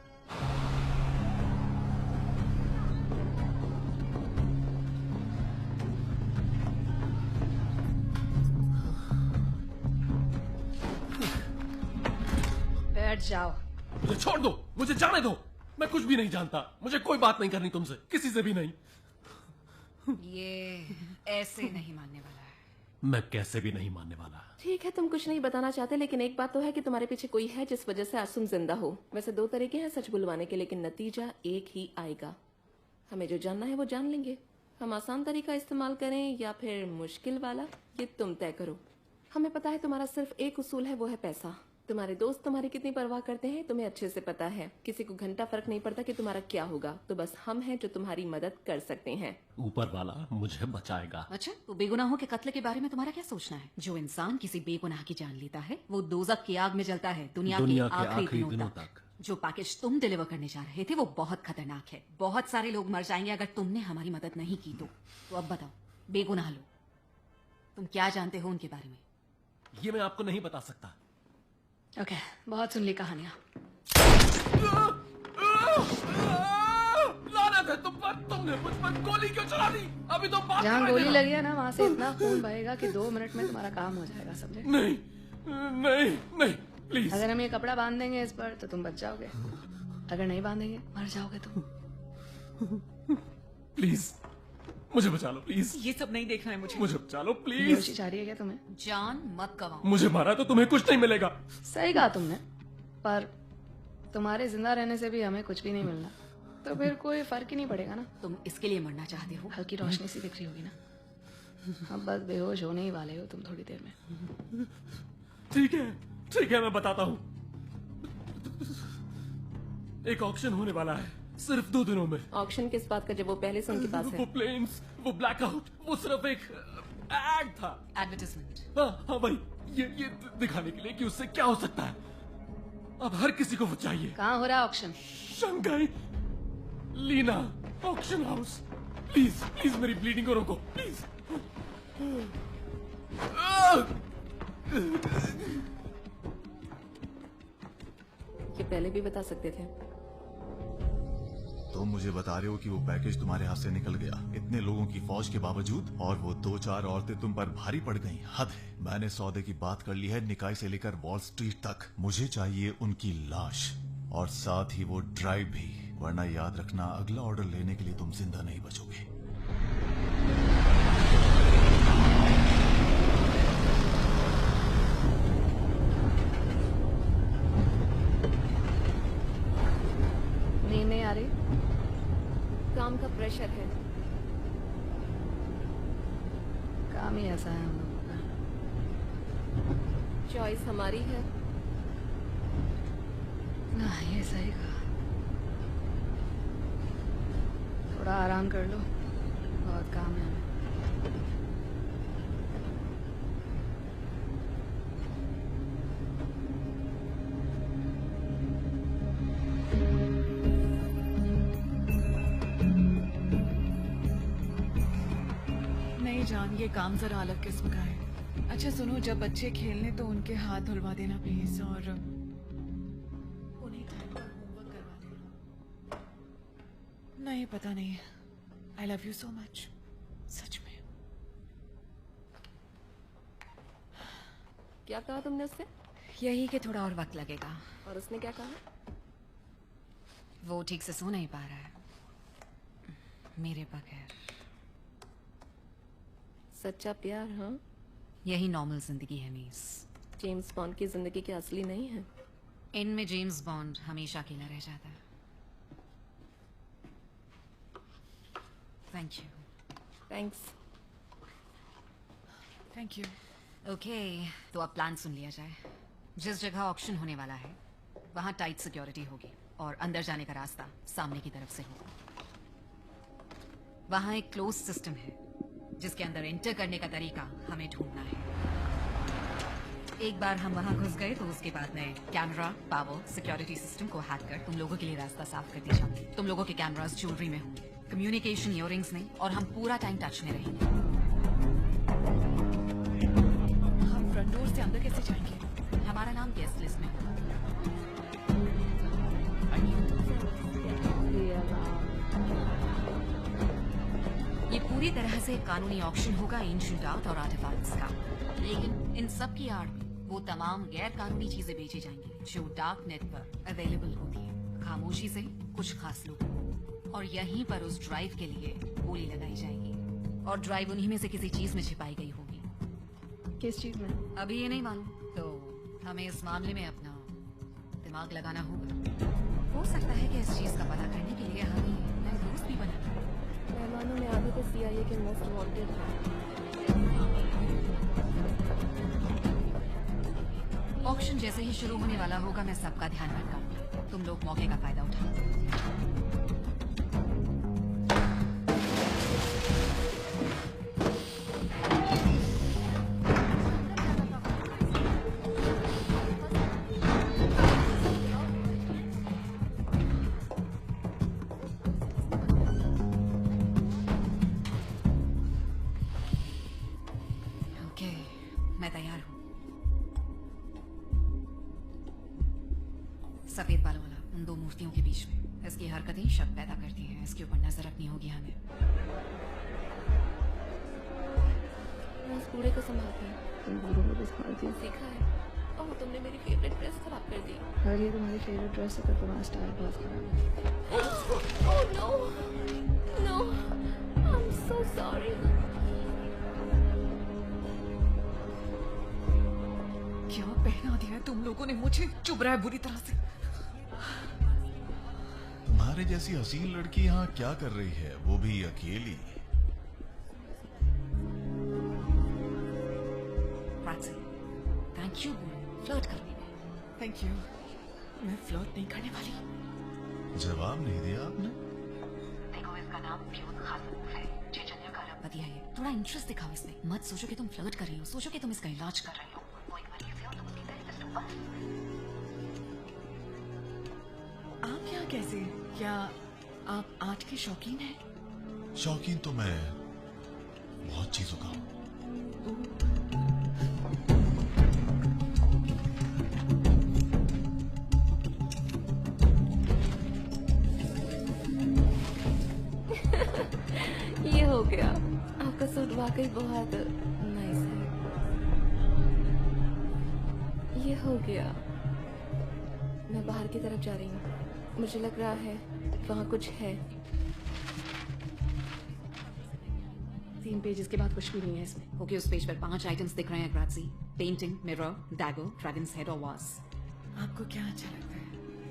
Speaker 10: बैठ जाओ।
Speaker 9: मुझे छोड़ दो, मुझे जाने दो। मैं कुछ भी नहीं जानता, मुझे कोई बात नहीं करनी तुमसे, किसी से भी नहीं।
Speaker 12: ये ऐसे नहीं मानने वाला है।
Speaker 9: मैं कैसे भी नहीं मानने वाला।
Speaker 8: ठीक है, तुम कुछ नहीं बताना चाहते, लेकिन एक बात तो है कि तुम्हारे पीछे कोई है जिस वजह से आज तुम जिंदा हो। वैसे 2 तरीके हैं सच बुलवाने के, लेकिन नतीजा एक ही आएगा। हमें जो जानना है वो जान लेंगे। हम आसान तरीका इस्तेमाल करें या फिर मुश्किल वाला, ये तुम तय करो। हमें पता है तुम्हारा सिर्फ एक उसूल है, वो है पैसा। तुम्हारे दोस्त तुम्हारी कितनी परवाह करते हैं तुम्हें अच्छे से पता है। किसी को घंटा फर्क नहीं पड़ता कि तुम्हारा क्या होगा। तो बस हम हैं जो तुम्हारी मदद कर सकते हैं।
Speaker 9: ऊपर वाला मुझे बचाएगा।
Speaker 12: अच्छा, तो बेगुनाहों के कत्ल के बारे में तुम्हारा क्या सोचना है? जो इंसान किसी बेगुनाह की जान लेता है वो दोज़ख की आग में जलता है दुनिया के आखिरी दिनों तक। जो पैकेज तुम डिलीवर करने जा रहे थे वो बहुत खतरनाक है। बहुत सारे लोग मर जाएंगे अगर तुमने हमारी मदद नहीं की तो अब बताओ, बेगुनाह लोग, तुम क्या जानते हो उनके बारे में?
Speaker 9: ये मैं आपको नहीं बता सकता।
Speaker 10: ओके, बहुत सुन ली कहानियां।
Speaker 9: लानत है तुम पर, तुमने मुझ पर गोली क्यों चला दी? अभी तो बात
Speaker 10: जहाँ गोली लगी है ना, वहाँ से इतना खून बहेगा कि 2 मिनट में तुम्हारा काम हो जाएगा, समझे?
Speaker 9: नहीं नहीं नहीं, प्लीज।
Speaker 10: अगर हम ये कपड़ा बांध देंगे इस पर तो तुम बच जाओगे, अगर नहीं बांधेंगे मर जाओगे तुम।
Speaker 9: प्लीज मुझे बचा लो, प्लीज।
Speaker 11: ये सब नहीं देखना है मुझे
Speaker 9: बचा लो प्लीज।
Speaker 10: बेहोशी चाह रही है क्या तुम्हें?
Speaker 12: जान मत गवाओ।
Speaker 9: मुझे मारा तो तुम्हें कुछ नहीं मिलेगा।
Speaker 10: सही कहा तुमने, पर तुम्हारे जिंदा रहने से भी हमें कुछ भी नहीं मिलना, तो फिर कोई फर्क ही नहीं पड़ेगा ना।
Speaker 12: तुम इसके लिए मरना चाहते हो?
Speaker 10: हल्की रोशनी सी दिख रही होगी ना। अब बस बेहोश होने ही वाले हो तुम थोड़ी देर में।
Speaker 9: ठीक है मैं बताता हूँ। एक ऑक्शन होने वाला है सिर्फ 2 दिनों में।
Speaker 8: ऑक्शन किस बात का, जब वो पहले से उनके पास है?
Speaker 9: वो प्लेन्स, वो ब्लैकआउट, वो सिर्फ एक एड था,
Speaker 12: एडवर्टाइजमेंट।
Speaker 9: हाँ भाई, ये दिखाने के लिए कि उससे क्या हो सकता है। अब हर किसी को वो चाहिए।
Speaker 10: कहाँ हो रहा है auction?
Speaker 9: Shanghai Lina auction house. Please please मेरी ब्लीडिंग को रोको प्लीज।
Speaker 8: ये पहले भी बता सकते थे।
Speaker 4: तुम मुझे बता रहे हो कि वो पैकेज तुम्हारे हाथ से निकल गया इतने लोगों की फौज के बावजूद, और वो 2-4 औरतें तुम पर भारी पड़ गईं। हद है। मैंने सौदे की बात कर ली है, निकाय से लेकर वॉल स्ट्रीट तक। मुझे चाहिए उनकी लाश और साथ ही वो ड्राइव भी, वरना याद रखना अगला ऑर्डर लेने के लिए तुम जिंदा नहीं बचोगे।
Speaker 10: नींद नहीं आ रही?
Speaker 8: काम का प्रेशर है।
Speaker 10: काम ही ऐसा है हम लोगों का।
Speaker 8: चॉइस हमारी है
Speaker 10: ना। ये सही कहा। थोड़ा आराम कर लो, बहुत काम है हमें।
Speaker 11: जान, ये काम जरा अलग किस्म का है। अच्छा सुनो, जब बच्चे खेलने तो उनके हाथ धुलवा देना प्लीज, और उन्हें टाइम पर होमवर्क करवा देना। नहीं पता नहीं, I love you so much, सच में।
Speaker 8: क्या कहा तुमने उससे?
Speaker 12: यही कि थोड़ा और वक्त लगेगा।
Speaker 8: और उसने क्या कहा?
Speaker 12: वो ठीक से सो नहीं पा रहा है मेरे बगैर।
Speaker 8: सच्चा प्यार, हाँ?
Speaker 12: यही नॉर्मल जिंदगी है मीस।
Speaker 8: जेम्स बॉन्ड की जिंदगी क्या असली नहीं है?
Speaker 12: इनमें जेम्स बॉन्ड हमेशा अकेला रह जाता है। Thank you.
Speaker 8: Thanks.
Speaker 12: Thank you. Okay, तो अब प्लान सुन लिया जाए। जिस जगह ऑक्शन होने वाला है वहां टाइट सिक्योरिटी होगी और अंदर जाने का रास्ता सामने की तरफ से होगा। वहां एक क्लोज सिस्टम है जिसके अंदर एंटर करने का तरीका हमें ढूंढना है। एक बार हम वहां घुस गए तो उसके बाद मैं कैमरा, पावर, सिक्योरिटी सिस्टम को हैक कर तुम लोगों के लिए रास्ता साफ कर दी जाऊंगी। तुम लोगों के कैमरास ज्वेलरी में होंगे, कम्युनिकेशन इयररिंग्स नहीं, और हम पूरा टाइम टच में रहेंगे।
Speaker 11: हम फ्रंट डोर से अंदर कैसे जाएंगे?
Speaker 12: हमारा नाम गेस्ट लिस्ट में होगा। ये पूरी तरह से कानूनी ऑक्शन होगा एंशिएंट आर्ट और आर्टिफैक्ट्स का, लेकिन इन सब की आड़ में वो तमाम गैर कानूनी चीजें बेची जाएंगी जो डार्क नेट पर अवेलेबल होती है, खामोशी से कुछ खास लोग, और यहीं पर उस ड्राइव के लिए गोली लगाई जाएगी, और ड्राइव उन्हीं में से किसी चीज में छिपाई गई होगी।
Speaker 10: किस चीज में?
Speaker 12: अभी ये नहीं मालूम, तो हमें इस मामले में अपना दिमाग लगाना होगा। हो सकता है कि इस चीज का पता करने के लिए हमें नए दोस्त भी बनाना।
Speaker 8: मेहमानों में आधे तो CIA के मोस्ट वांटेड हैं।
Speaker 12: ऑक्शन जैसे ही शुरू होने वाला होगा मैं सबका ध्यान भटकाऊंगा, तुम लोग मौके का फायदा उठाओ। सफेद बालों वाला उन दो मूर्तियों के बीच में, इसकी हरकतें शक पैदा करती हैं, इसके ऊपर नजर रखनी होगी हमें।
Speaker 8: मैं उस बूढ़े को संभालती हूँ।
Speaker 10: तुम बूढ़ों को भी संभालती हो?
Speaker 8: सीखा है। ओह, तुमने मेरी फेवरेट ड्रेस खराब कर दी।
Speaker 10: अगर ये तुम्हारी फेवरेट ड्रेस है तो तुम्हारा स्टाइल बहुत खराब है।
Speaker 8: Oh no, no, I am so sorry.
Speaker 11: क्या पहना दिया है तुम लोगों ने मुझे? चुभ रहा है बुरी तरह से।
Speaker 4: तुम्हारे जैसी हसीन लड़की यहाँ क्या कर रही है, वो भी अकेली?
Speaker 12: थैंक यू फ्लर्ट करने में।
Speaker 11: Thank you. मैं फ्लर्ट नहीं करने वाली।
Speaker 4: जवाब नहीं दिया आपने?
Speaker 12: देखो इसका नाम प्योर खासूफ है, चैतन्य का रब दिया है। थोड़ा इंटरेस्ट दिखाओ इसमें, मत सोचो कि तुम फ्लर्ट कर रही हो, सोचो कि तुम इसका इलाज कर रही हो। वो एक मरीज है और तुम उसकी थेरेपिस्ट हो बस।
Speaker 11: आप यहाँ कैसे? क्या आप आर्ट के शौकीन हैं?
Speaker 4: शौकीन तो मैं बहुत चीजों का हूँ।
Speaker 8: ये हो गया। आपका सूट वाकई बहुत नाइस है। ये हो गया। मैं बाहर की तरफ जा रही हूँ, मुझे लग रहा है वहाँ कुछ है।
Speaker 12: 3 पेजेस के बाद कुछ भी नहीं है इसमें। ओके, उस पेज पर 5 आइटम्स दिख रहे हैं ग्राजी। Painting, mirror, dagger, dragon's head और वास।
Speaker 11: आपको क्या अच्छा लगता है?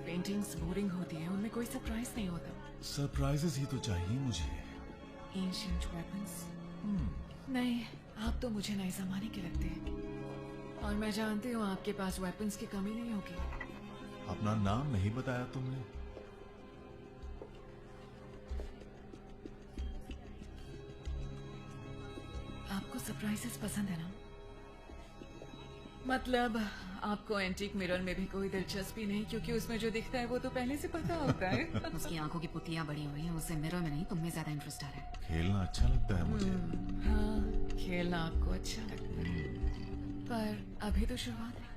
Speaker 11: पेंटिंग्स बोरिंग होती है, उनमें कोई सरप्राइज नहीं होता।
Speaker 4: सरप्राइजेस ही तो चाहिए मुझे।
Speaker 11: Ancient weapons? नहीं, आप तो मुझे नए जमाने के लगते हैं, और मैं जानती हूँ आपके पास वेपन्स की कमी नहीं होगी।
Speaker 4: अपना नाम नहीं बताया तुमने।
Speaker 11: आपको सरप्राइजेस पसंद है ना? मतलब आपको एंटीक मिरर में भी कोई दिलचस्पी नहीं, क्योंकि उसमें जो दिखता है वो तो पहले से पता होता है।
Speaker 12: उसकी आंखों की पुतलियां बड़ी हुई हैं, उसे मिरर में नहीं तुम में ज्यादा इंटरेस्ट आ रहा है।
Speaker 4: खेलना अच्छा लगता है मुझे।
Speaker 11: हाँ, खेलना आपको अच्छा लगता है, पर अभी तो शुरुआत है।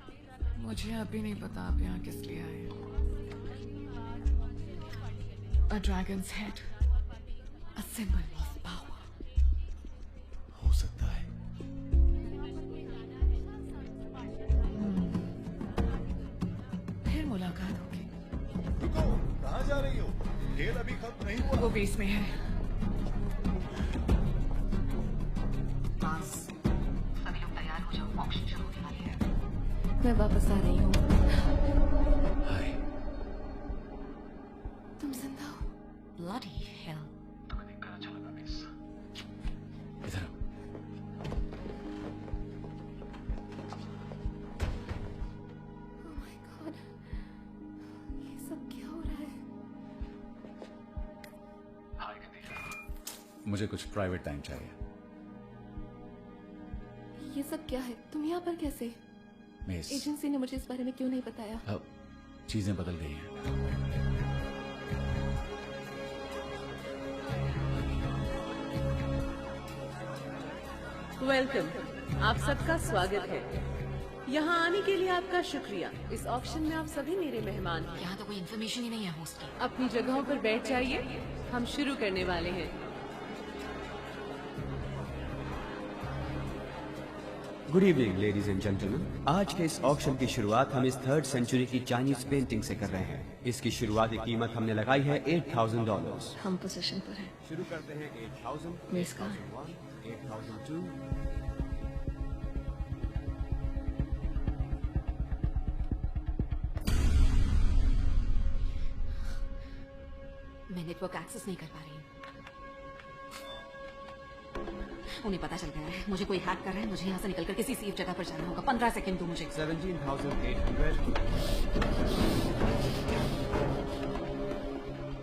Speaker 11: मुझे अभी नहीं पता आप यहाँ किस लिए आए हैं। A dragon's head, a symbol of power.
Speaker 4: हो सकता है।
Speaker 11: फिर मुलाकात होगी।
Speaker 4: रुको, कहाँ जा रही हो? खेल अभी खत्म नहीं हुआ।
Speaker 11: वो बेस में है।
Speaker 12: बस सभी लोग तैयार हो जाओ, ऑक्शन शुरू होने वाली है।
Speaker 8: मैं वापस आ रही हूँ। तुम जिंदा हो?
Speaker 12: Bloody hell.
Speaker 7: तुम्हें देखकर अच्छा लगा मिस। इधर आओ।
Speaker 8: Oh my God, ये सब क्या हो रहा है?
Speaker 7: हाय खदीजा, मुझे कुछ प्राइवेट टाइम चाहिए।
Speaker 8: ये सब क्या है? तुम यहाँ पर कैसे?
Speaker 7: मिस,
Speaker 8: एजेंसी ने मुझे इस बारे में क्यों नहीं बताया?
Speaker 7: अब चीजें बदल गई हैं।
Speaker 14: वेलकम, आप सबका स्वागत है। यहाँ आने के लिए आपका शुक्रिया। इस ऑक्शन में आप सभी मेरे मेहमान हैं।
Speaker 12: यहाँ तो कोई इन्फॉर्मेशन ही नहीं है होस्ट की।
Speaker 14: अपनी जगहों पर बैठ जाइए, हम शुरू करने वाले हैं।
Speaker 6: Good evening ladies and gentleman. आज के इस ऑक्शन की शुरुआत हम इस 3rd सेंचुरी की चाइनीज पेंटिंग से कर रहे हैं। इसकी शुरुआती कीमत हमने लगाई है $8,000।
Speaker 10: हम पोजीशन पर हैं।
Speaker 6: शुरू करते हैं 8,000,
Speaker 10: मिस का
Speaker 6: 8,002।
Speaker 12: मैं नेटवर्क एक्सेस नहीं कर पा रही हूँ। उन्हें पता चल गया है, मुझे कोई हैक कर रहा है। मुझे यहाँ से निकलकर किसी सेफ जगह पर जाना होगा। 15 सेकंड दो मुझे।
Speaker 6: 17,800,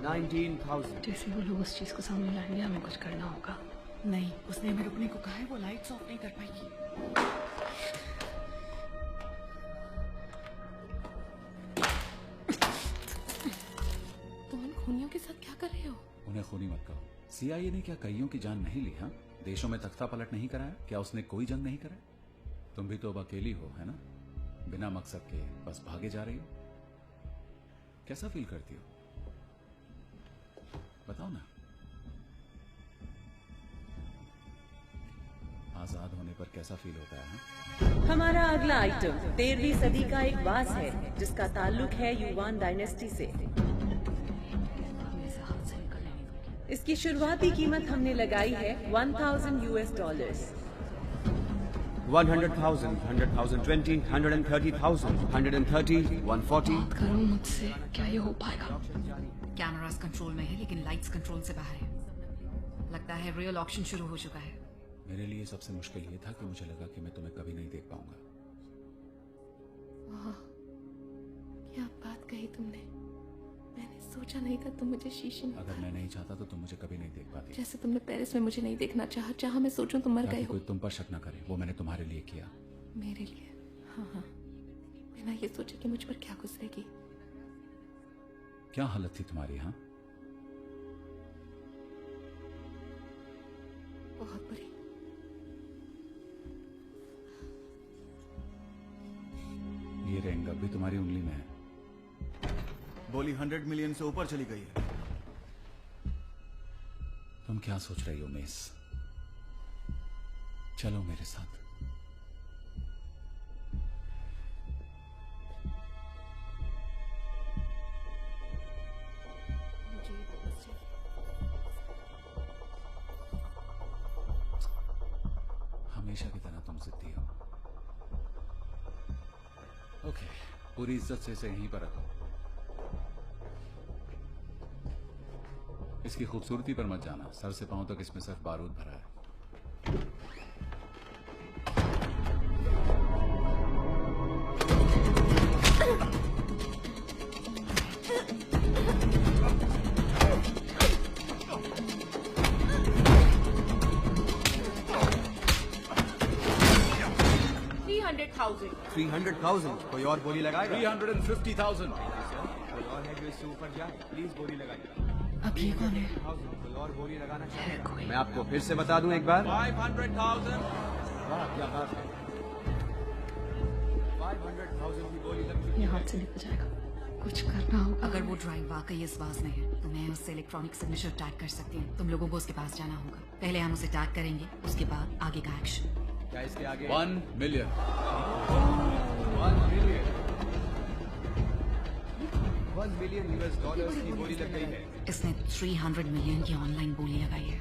Speaker 6: 19,000।
Speaker 10: जैसे वो लोग उस चीज को सामने लाएंगे हमें कुछ करना होगा।
Speaker 11: नहीं, उसने हमें रुकने को कहा है। वो लाइट्स ऑफ नहीं कर पाएगी।
Speaker 8: तुम इन खूनियों के साथ क्या कर रहे हो?
Speaker 2: उन्हें खूनी मत कहो। CIA ने क्या कईयों की जान नहीं ली? हाँ, देशों में तख्ता पलट नहीं कराया? क्या उसने कोई जंग नहीं कराया? तुम भी तो अब अकेली हो, है ना? बिना मकसद के बस भागे जा रही हो। कैसा फील करती हो, बताओ ना। आजाद होने पर कैसा फील होता है? हाँ?
Speaker 14: हमारा अगला आइटम 13वीं सदी का एक वास है जिसका ताल्लुक है युवान डायनेस्टी से। इसकी शुरुआती कीमत हमने लगाई है $1,000।
Speaker 6: 100,000, 100,000, 20, 130,000, 130, 140।
Speaker 10: बात करो मुझसे, क्या ये हो पाएगा?
Speaker 12: कैमरास कंट्रोल में है लेकिन लाइट्स कंट्रोल से बाहर है। लगता है रियल ऑक्शन शुरू हो चुका है।
Speaker 2: मेरे लिए सबसे मुश्किल ये था कि मुझे लगा कि मैं तुम्हें कभी नहीं देख पाऊंगा।
Speaker 8: क्या बात कही तुमने? मैंने सोचा नहीं था तुम मुझे शीशे में।
Speaker 2: अगर मैं नहीं चाहता तो तुम मुझे कभी नहीं देख पाती।
Speaker 8: जैसे तुमने पेरिस में मुझे नहीं देखना चाहा, चाहा मैं सोचूं तुम मर गए हो।
Speaker 2: कोई तुम पर शक न करे, वो मैंने तुम्हारे लिए किया।
Speaker 8: मेरे लिए? हाँ हाँ, बिना ये सोचे कि मुझ पर क्या गुजरेगी।
Speaker 2: क्या हालत थी तुम्हारी? हाँ,
Speaker 8: बहुत बुरी।
Speaker 2: ये रिंग अब भी तुम्हारी उंगली में है।
Speaker 13: बोली 100 मिलियन से ऊपर चली गई है।
Speaker 2: तुम क्या सोच रही हो मिस? चलो मेरे साथ। हमेशा की तरह तुम जिद्दी हो। ओके, पूरी इज्जत से इसे यहीं पर रखो। इसकी खूबसूरती पर मत जाना। सर से पांव तक इसमें सिर्फ बारूद भरा है।
Speaker 6: $300,000। कोई और बोली लगाएगा?
Speaker 2: 350,000।
Speaker 6: कोई और है जो इससे ऊपर जाए? प्लीज बोली लगाइए।
Speaker 11: अब ये कौन है?
Speaker 6: कोई और बोली लगाना चाहिए? मैं आपको फिर से बता दूं एक बार।
Speaker 13: 500,000।
Speaker 6: वाह क्या बात है। 500,000 की बोली लग चुकी
Speaker 10: ये हाथ से निकल जाएगा, कुछ करना होगा।
Speaker 12: अगर वो ड्राइव वाकई इस वास में है तो मैं उससे इलेक्ट्रॉनिक सिग्नेचर टैग कर सकती हूँ। तुम लोगों को उसके पास जाना होगा। पहले हम उसे टैग करेंगे, उसके बाद आगे का एक्शन।
Speaker 6: क्या इसके आगे?
Speaker 2: 1 मिलियन।
Speaker 6: 1 मिलियन $1 की बोली लग गई है।
Speaker 12: इसने 300 मिलियन की ऑनलाइन बोली लगाई है।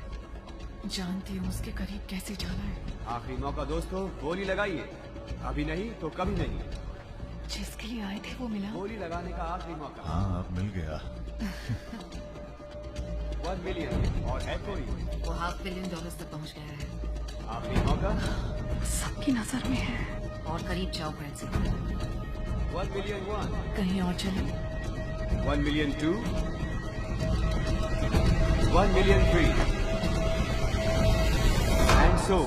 Speaker 11: जानती हूँ उसके करीब कैसे जाना है।
Speaker 6: आखिरी मौका दोस्तों, बोली लगाइए। अभी नहीं तो कभी नहीं।
Speaker 11: जिसके लिए आए थे वो मिला।
Speaker 6: बोली लगाने का आखिरी मौका।
Speaker 4: हाँ अब मिल गया।
Speaker 6: 1 मिलियन और है कोई?
Speaker 12: वो $500 मिलियन तक पहुँच गया है।
Speaker 6: आखिरी मौका।
Speaker 10: सबकी नजर में है।
Speaker 12: और करीब जाओ फ्रेंड्स।
Speaker 6: 1 मिलियन 1।
Speaker 11: कहीं और चले।
Speaker 6: 1 मिलियन 2। 1 मिलियन 3। एंड सो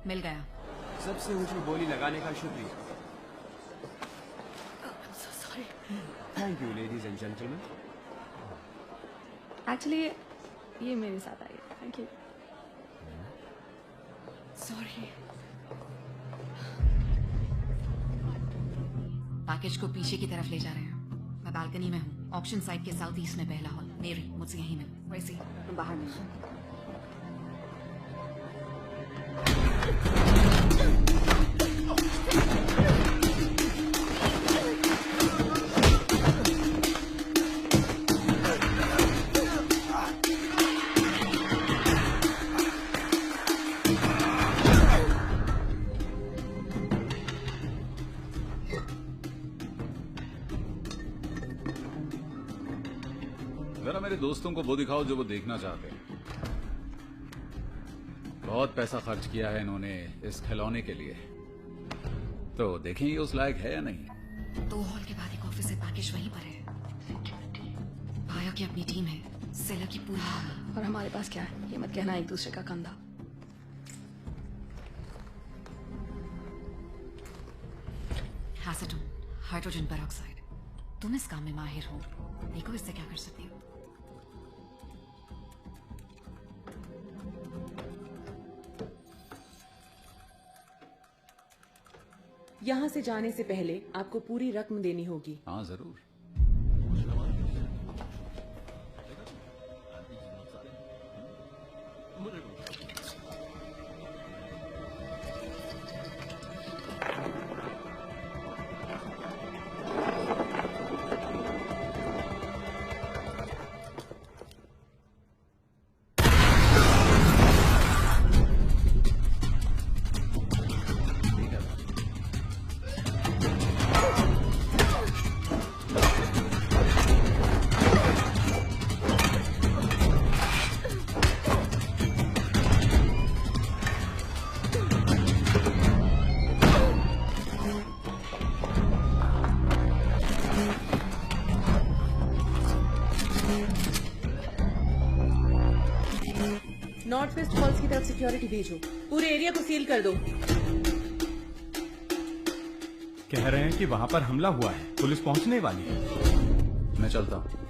Speaker 12: मिल गया।
Speaker 6: सबसे ऊंची बोली लगाने का शुक्रिया। Thank you ladies and gentleman.
Speaker 10: Actually ये मेरे साथ आई है। Thank you.
Speaker 8: सॉरी।
Speaker 12: पैकेज को पीछे की तरफ ले जा रहे हैं। मैं बालकनी में हूँ, ऑक्शन साइड के साउथ ईस्ट में पहला हॉल। मेरी मुझसे यहीं मिल। वैसे तुम बाहर मिल।
Speaker 2: जरा मेरे दोस्तों को वो दिखाओ जो वो देखना चाहते हैं। बहुत पैसा खर्च किया है इन्होंने इस खिलौने के लिए, तो देखें ये उस लायक है या नहीं।
Speaker 12: 2 हॉल के बाद एक ऑफिस है, पैकेज वहीं पर है। भाया की अपनी टीम है, सेलर की पूरी।
Speaker 10: और हमारे पास क्या है? ये मत कहना एक दूसरे का कंधा।
Speaker 12: Acetone, hydrogen peroxide. तुम इस काम में माहिर हो, देखो इससे क्या कर सकती हो।
Speaker 14: यहाँ से जाने से पहले आपको पूरी रकम देनी होगी।
Speaker 2: हाँ जरूर।
Speaker 14: नॉर्थ वेस्ट फॉल्स की तरफ सिक्योरिटी भेजो। पूरे एरिया को सील कर दो।
Speaker 15: कह रहे हैं कि वहां पर हमला हुआ है, पुलिस पहुंचने वाली है।
Speaker 2: मैं चलता हूँ।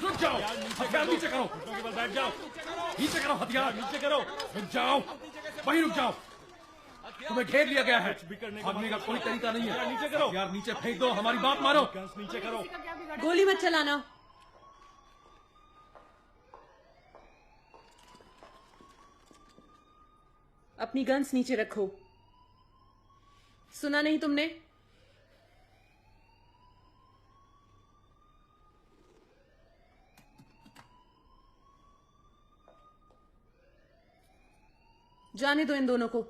Speaker 15: रुक जाओ, हथियार नीचे करो। बैठ जाओ, नीचे करो हथियार, नीचे करो। रुक जाओ, वहीं रुक जाओ। तुम्हें घेर लिया गया है, भागने का कोई तरीका नहीं है। नीचे करो, यार नीचे फेंक दो, हमारी बात मानो। नीचे करो।
Speaker 14: गोली मत चलाना। अपनी गन्स नीचे रखो। सुना नहीं तुमने? जाने दो इन दोनों को।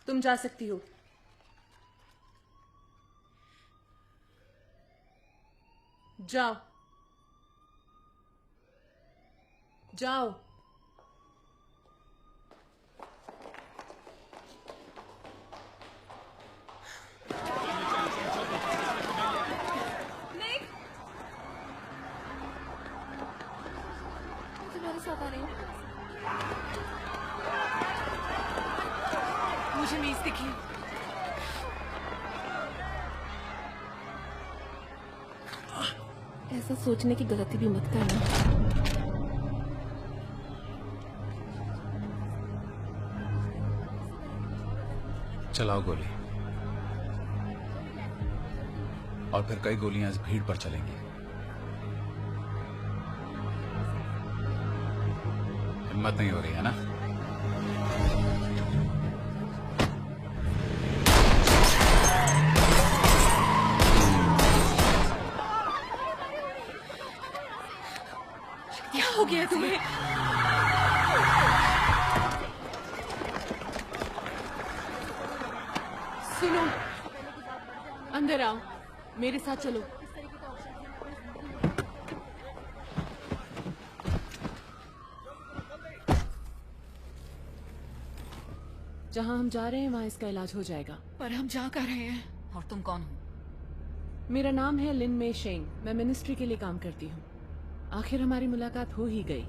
Speaker 14: तुम जा सकती हो। जाओ जाओ।
Speaker 8: तुम्हारे साथ आ रही हूँ।
Speaker 11: मुझे मेज दिखी।
Speaker 8: ऐसा सोचने की गलती भी मत करना।
Speaker 2: चलाओ गोली, और फिर कई गोलियां इस भीड़ पर चलेंगी। हिम्मत नहीं हो रही है ना?
Speaker 11: क्या हो गया तुम्हें? सुनो, अंदर आओ, मेरे साथ चलो। जहां हम जा रहे हैं वहां इसका इलाज हो जाएगा।
Speaker 12: पर हम जा कर रहे हैं। और तुम कौन हो?
Speaker 11: मेरा नाम है लिन मे शेंग। मैं मिनिस्ट्री के लिए काम करती हूँ। आखिर हमारी मुलाकात हो ही गई।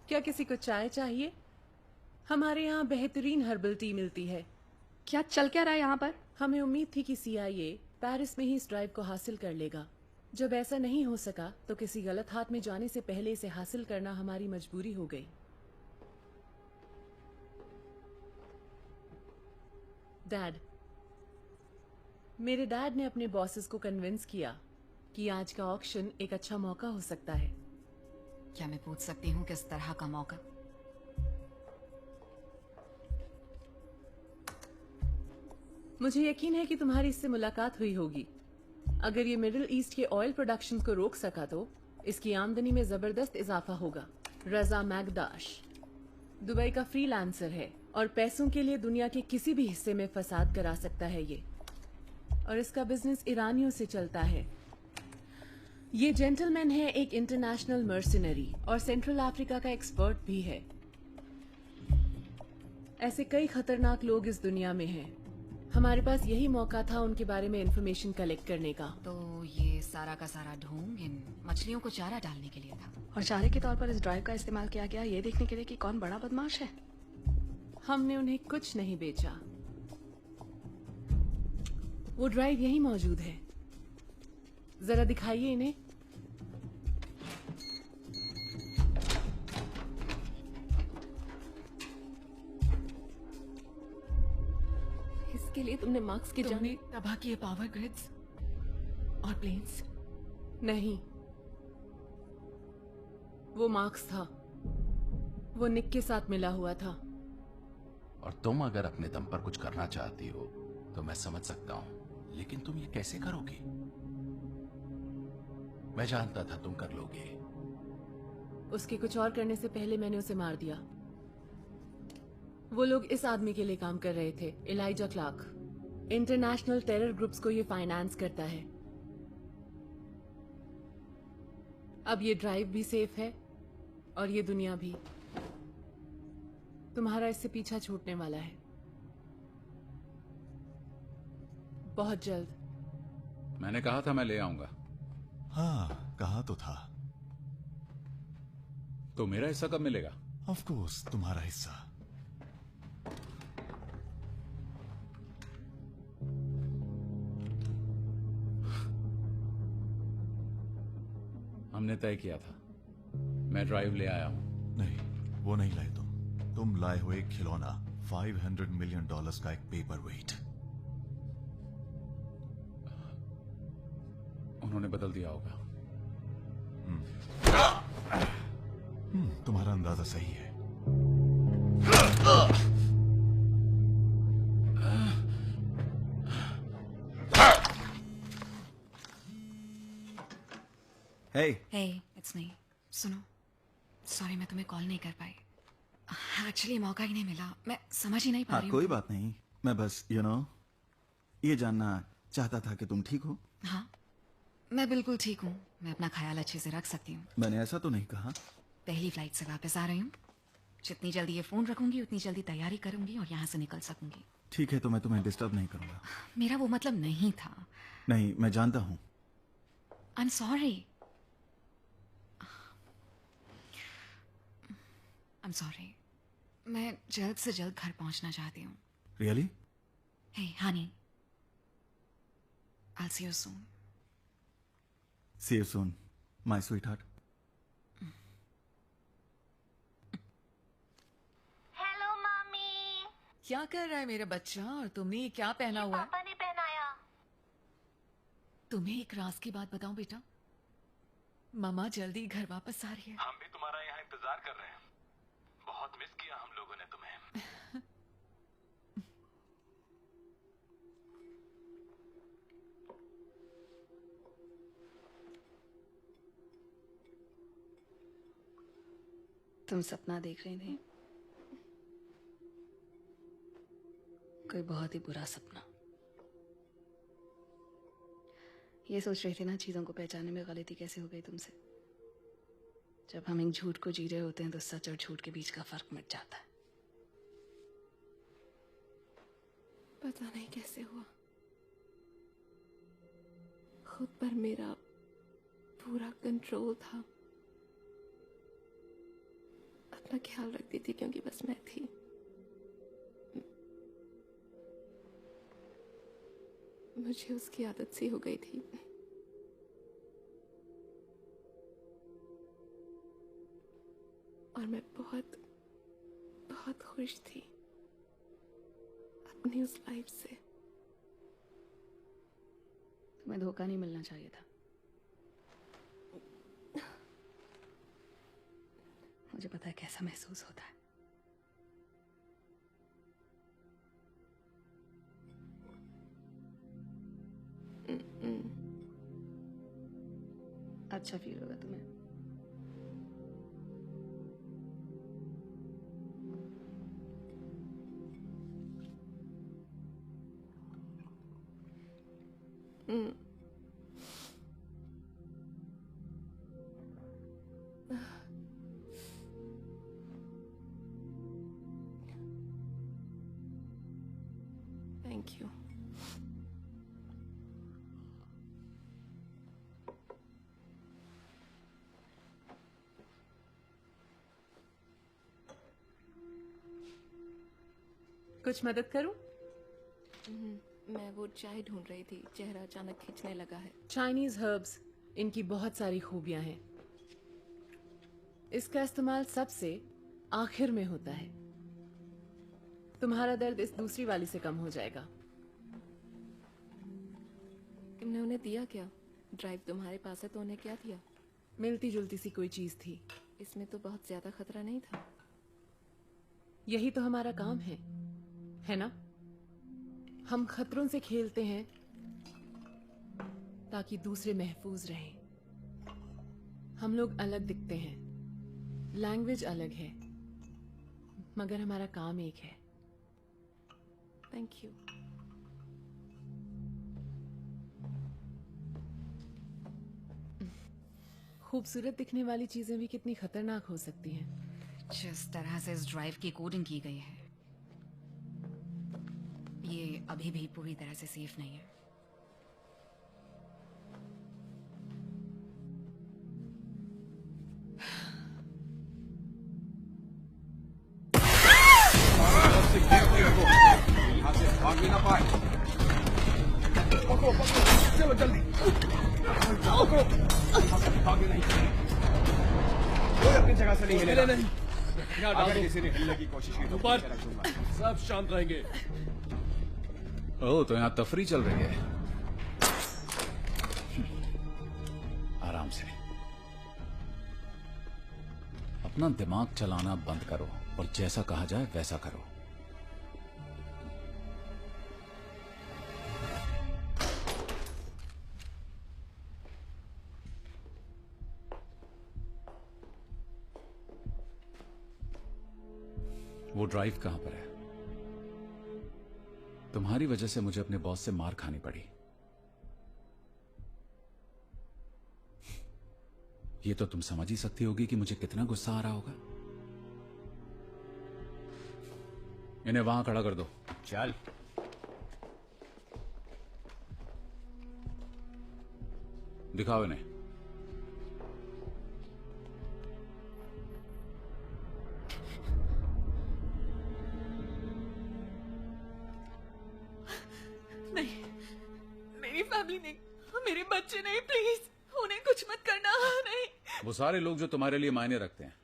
Speaker 14: क्या किसी को चाय चाहिए? हमारे यहाँ बेहतरीन हर्बल टी मिलती है।
Speaker 10: क्या चल क्या रहा है यहाँ पर?
Speaker 14: हमें उम्मीद थी कि CIA पेरिस में ही इस ड्राइव को हासिल कर लेगा। जब ऐसा नहीं हो सका तो किसी गलत हाथ में जाने से पहले इसे हासिल करना हमारी मजबूरी हो गई। डैड, मेरे डैड ने अपने बॉसेस को कन्विंस किया कि आज का ऑक्शन एक अच्छा मौका हो सकता है।
Speaker 12: क्या मैं पूछ सकती हूँ किस तरह का मौका?
Speaker 14: मुझे यकीन है कि तुम्हारी इससे मुलाकात हुई होगी। अगर ये मिडिल ईस्ट के ऑयल प्रोडक्शन को रोक सका तो इसकी आमदनी में जबरदस्त इजाफा होगा। रजा मैगदाश दुबई का फ्रीलांसर है और पैसों के लिए दुनिया के किसी भी हिस्से में फसाद करा सकता है ये, और इसका बिजनेस ईरानियों से चलता है। ये जेंटलमैन है एक इंटरनेशनल मर्सिनरी और सेंट्रल अफ्रीका का एक्सपर्ट भी है। ऐसे कई खतरनाक लोग इस दुनिया में हैं। हमारे पास यही मौका था उनके बारे में इंफॉर्मेशन कलेक्ट करने का।
Speaker 12: तो ये सारा का सारा ढोंग इन मछलियों को चारा डालने के लिए था,
Speaker 10: और चारे के तौर पर इस ड्राइव का इस्तेमाल किया गया ये देखने के लिए कि कौन बड़ा बदमाश है।
Speaker 14: हमने उन्हें कुछ नहीं बेचा। वो ड्राइव यहीं मौजूद है। जरा दिखाइए इन्हें। इसके लिए तुमने मार्क्स की
Speaker 11: तुमने तबाह किए पावर ग्रिड्स और प्लेन्स?
Speaker 14: नहीं, वो मार्क्स था। वो निक के साथ मिला हुआ था।
Speaker 7: और तुम अगर अपने दम पर कुछ करना चाहती हो तो मैं समझ सकता हूं, लेकिन तुम ये कैसे करोगी? मैं जानता था तुम कर लोगे।
Speaker 14: उसके कुछ और करने से पहले मैंने उसे मार दिया। वो लोग इस आदमी के लिए काम कर रहे थे, Eliza Clarke. International terror groups को ये फाइनेंस करता है। अब ये ड्राइव भी सेफ है और ये दुनिया भी। तुम्हारा इससे पीछा छूटने वाला है बहुत जल्द।
Speaker 2: मैंने कहा था मैं ले आऊंगा।
Speaker 4: हाँ, कहा तो था।
Speaker 2: तो मेरा हिस्सा कब मिलेगा?
Speaker 4: ऑफ कोर्स, तुम्हारा हिस्सा।
Speaker 2: हमने तय किया था। मैं ड्राइव ले आया हूं।
Speaker 4: नहीं, वो नहीं लाए तुम लाए हो एक खिलौना, $500 मिलियन का एक पेपर वेट।
Speaker 2: उन्होंने बदल दिया होगा।
Speaker 4: तुम्हारा अंदाजा सही है।
Speaker 12: हे, इट्स मी। सुनो, सॉरी मैं तुम्हें कॉल नहीं कर पाई। एक्चुअली मौका ही नहीं मिला, मैं समझ ही नहीं पा रही हूँ।
Speaker 13: कोई बात नहीं, मैं बस ये जानना चाहता था कि तुम ठीक हो।
Speaker 12: हाँ, मैं बिल्कुल ठीक हूँ। मैं अपना ख्याल अच्छे से रख सकती हूँ।
Speaker 13: मैंने ऐसा तो नहीं कहा।
Speaker 12: पहली फ्लाइट से वापस आ रही हूँ। जितनी जल्दी ये फोन रखूंगी उतनी जल्दी तैयारी करूंगी और यहाँ से निकल सकूंगी।
Speaker 13: ठीक है, तो मैं तुम्हें डिस्टर्ब नहीं करूंगा।
Speaker 12: मेरा वो मतलब नहीं था।
Speaker 13: नहीं, मैं जानता हूँ।
Speaker 12: I am sorry. I'm sorry. मैं जल्द से जल्द घर पहुंचना चाहती हूँ।
Speaker 13: Really?
Speaker 12: Hey, honey. I'll see you soon.
Speaker 13: See you soon, my sweetheart.
Speaker 11: Hello mummy. क्या कर रहा है मेरा बच्चा? और तुमने ये क्या पहना हुआ है?
Speaker 16: पापा ने पहनाया।
Speaker 11: तुम्हें एक राज की बात बताऊं बेटा? मामा जल्दी घर वापस आ रही है।
Speaker 5: हम भी तुम्हारा यहाँ इंतजार कर रहे हैं। बहुत मिस किया हम लोगों ने तुम्हें।
Speaker 10: तुम सपना देख रही थी? कोई बहुत ही बुरा सपना। ये सोच रही थी ना, चीजों को पहचानने में गलती कैसे हो गई तुमसे। जब हम एक झूठ को जी रहे होते हैं तो सच और झूठ के बीच का फर्क मिट जाता है।
Speaker 8: पता नहीं कैसे हुआ, खुद पर मेरा पूरा कंट्रोल था। अपना ख्याल रखती थी क्योंकि बस मैं थी। मुझे उसकी आदत सी हो गई थी। और मैं बहुत बहुत खुश थी अपनी उस लाइफ से।
Speaker 10: तुम्हें धोखा नहीं मिलना चाहिए था। मुझे पता है कैसा महसूस होता है। अच्छा फील होगा तुम्हें।
Speaker 8: Thank you.
Speaker 14: कुछ मदद करूं?
Speaker 8: मैं वो चाय ढूंढ रही थी, चेहरा अचानक खींचने लगा है।
Speaker 14: चाइनीज हर्ब्स, इनकी बहुत सारी खूबियां हैं। इसका इस्तेमाल सबसे आखिर में होता है। तुम्हारा दर्द इस दूसरी वाली से कम हो जाएगा।
Speaker 8: तुमने उन्हें दिया क्या? ड्राइव तुम्हारे पास है तो उन्हें क्या दिया?
Speaker 14: मिलती जुलती सी कोई चीज थी।
Speaker 8: इसमें तो बहुत ज्यादा खतरा नहीं था।
Speaker 14: यही तो हमारा काम है ना? हम खतरों से खेलते हैं ताकि दूसरे महफूज रहें। हम लोग अलग दिखते हैं, लैंग्वेज अलग है, मगर हमारा काम एक है।
Speaker 8: Thank you.
Speaker 14: खूबसूरत दिखने वाली चीजें भी कितनी खतरनाक हो सकती हैं।
Speaker 12: जिस तरह से इस ड्राइव की कोडिंग की गई है, ये अभी भी पूरी तरह से सेफ नहीं है।
Speaker 15: यहाँ से भाग भी ना पाए। पकड़ो पकड़ो, चलो जल्दी। पकड़ो, यहाँ से भागे नहीं। कोई अपनी जगह से नहीं हिलेगा। नहीं। अगर किसी ने हिलने की कोशिश की तो
Speaker 9: ऊपर सब शांत रहेंगे।
Speaker 2: ओह, तो यहाँ तफरी चल रही है। आराम से। अपना दिमाग चलाना बंद करो और जैसा कहा जाए वैसा करो। वो ड्राइव कहां पर है? तुम्हारी वजह से मुझे अपने बॉस से मार खानी पड़ी। ये तो तुम समझ ही सकती होगी कि मुझे कितना गुस्सा आ रहा होगा। इन्हें वहां खड़ा कर दो।
Speaker 9: चल।
Speaker 2: दिखाओ इन्हें।
Speaker 11: नहीं, मेरी फैमिली नहीं, मेरे बच्चे नहीं, प्लीज उन्हें कुछ मत करना। नहीं।
Speaker 2: वो सारे लोग जो तुम्हारे लिए मायने रखते हैं,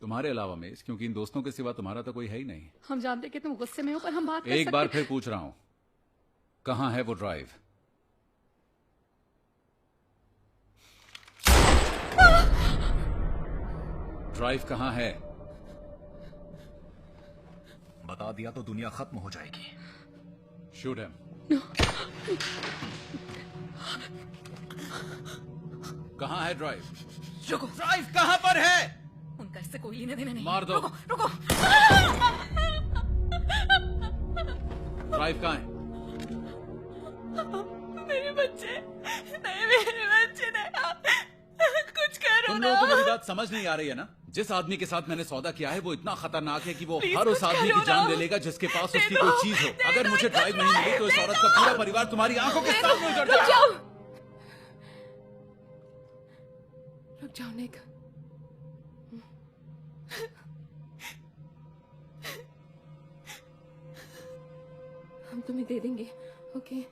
Speaker 2: तुम्हारे अलावा में, क्योंकि इन दोस्तों के सिवा तुम्हारा तो कोई है ही नहीं।
Speaker 10: हम जानते कि तुम गुस्से में हो, पर हम बात कर
Speaker 2: एक
Speaker 10: सकते।
Speaker 2: बार फिर पूछ रहा हूं, कहां है वो ड्राइव? ड्राइव कहां है?
Speaker 13: बता दिया तो दुनिया खत्म हो जाएगी।
Speaker 2: Shoot him. कहां है ड्राइव?
Speaker 12: रुको,
Speaker 2: ड्राइव कहां पर है?
Speaker 12: उनका इससे कोई लेना देना नहीं।
Speaker 2: मार दो।
Speaker 12: रुको, रुको।
Speaker 2: ड्राइव कहां है?
Speaker 11: मेरे बच्चे नहीं, मेरे बच्चे नहीं, कुछ करो
Speaker 2: तुम
Speaker 11: ना।
Speaker 2: लोगों को मेरी बात समझ नहीं आ रही है ना? जिस आदमी के साथ मैंने सौदा किया है वो इतना खतरनाक है कि वो
Speaker 11: Please,
Speaker 2: हर उस
Speaker 11: कुछ
Speaker 2: आदमी
Speaker 11: करो
Speaker 2: की जान
Speaker 11: ना।
Speaker 2: ले लेगा जिसके पास
Speaker 11: दे
Speaker 2: उसकी
Speaker 11: दो,
Speaker 2: कोई चीज हो।
Speaker 11: दे
Speaker 2: अगर
Speaker 11: दो,
Speaker 2: मुझे
Speaker 11: इतना
Speaker 2: ड्राइव नहीं मिली तो इस
Speaker 11: दे
Speaker 2: औरत
Speaker 11: दो।
Speaker 2: का पूरा परिवार तुम्हारी आंखों के
Speaker 11: दे दो,
Speaker 2: सामने उजड़
Speaker 11: रुक
Speaker 2: जाएगा।
Speaker 11: जाओ।
Speaker 8: रुक जाओ निक। तुम्हें दे देंगे, ओके?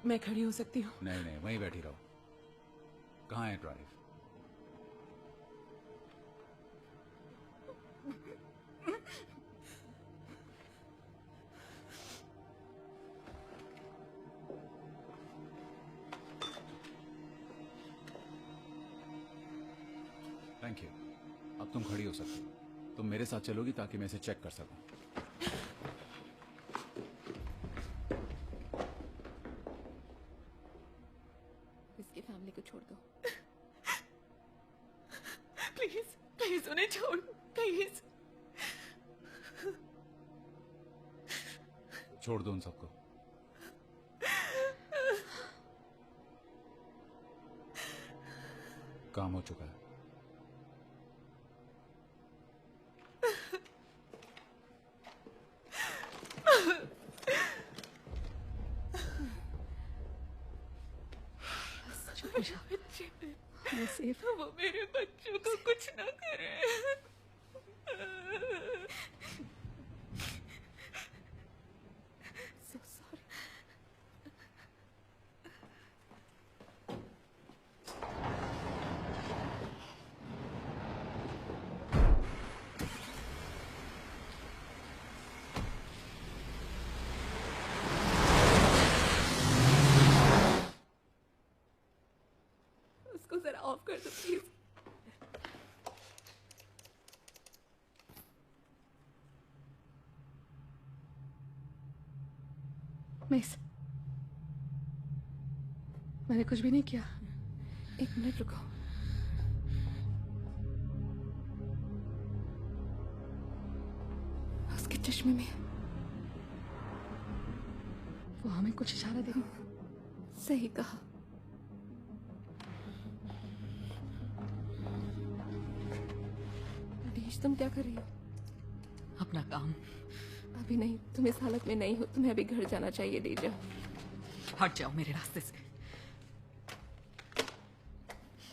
Speaker 11: मैं खड़ी हो सकती हूँ?
Speaker 16: नहीं नहीं, वहीं बैठी रहो। कहाँ है ड्राइव? Thank you. अब तुम खड़ी हो सकती हो। तुम मेरे साथ चलोगी ताकि मैं इसे चेक कर सकूं।
Speaker 8: इसकी फैमिली को छोड़ दो।
Speaker 11: प्लीज प्लीज उन्हें छोड़, प्लीज।
Speaker 16: छोड़ दो उन सबको। काम हो चुका है।
Speaker 11: वो मेरे बच्चों को कुछ ना करे।
Speaker 8: So sorry. उसको जरा ऑफ कर दो प्लीज।
Speaker 10: मिस, मैंने कुछ भी नहीं किया।
Speaker 8: एक मिनट रुको। उसके चश्मे में
Speaker 10: वो हमें कुछ इशारा दे।
Speaker 8: सही कहा। देश, तुम क्या कर रही हो?
Speaker 11: अपना काम।
Speaker 8: अभी नहीं, तुम इस हालत में नहीं हो। तुम्हें अभी घर जाना चाहिए। दीजा,
Speaker 11: हट जाओ मेरे रास्ते से।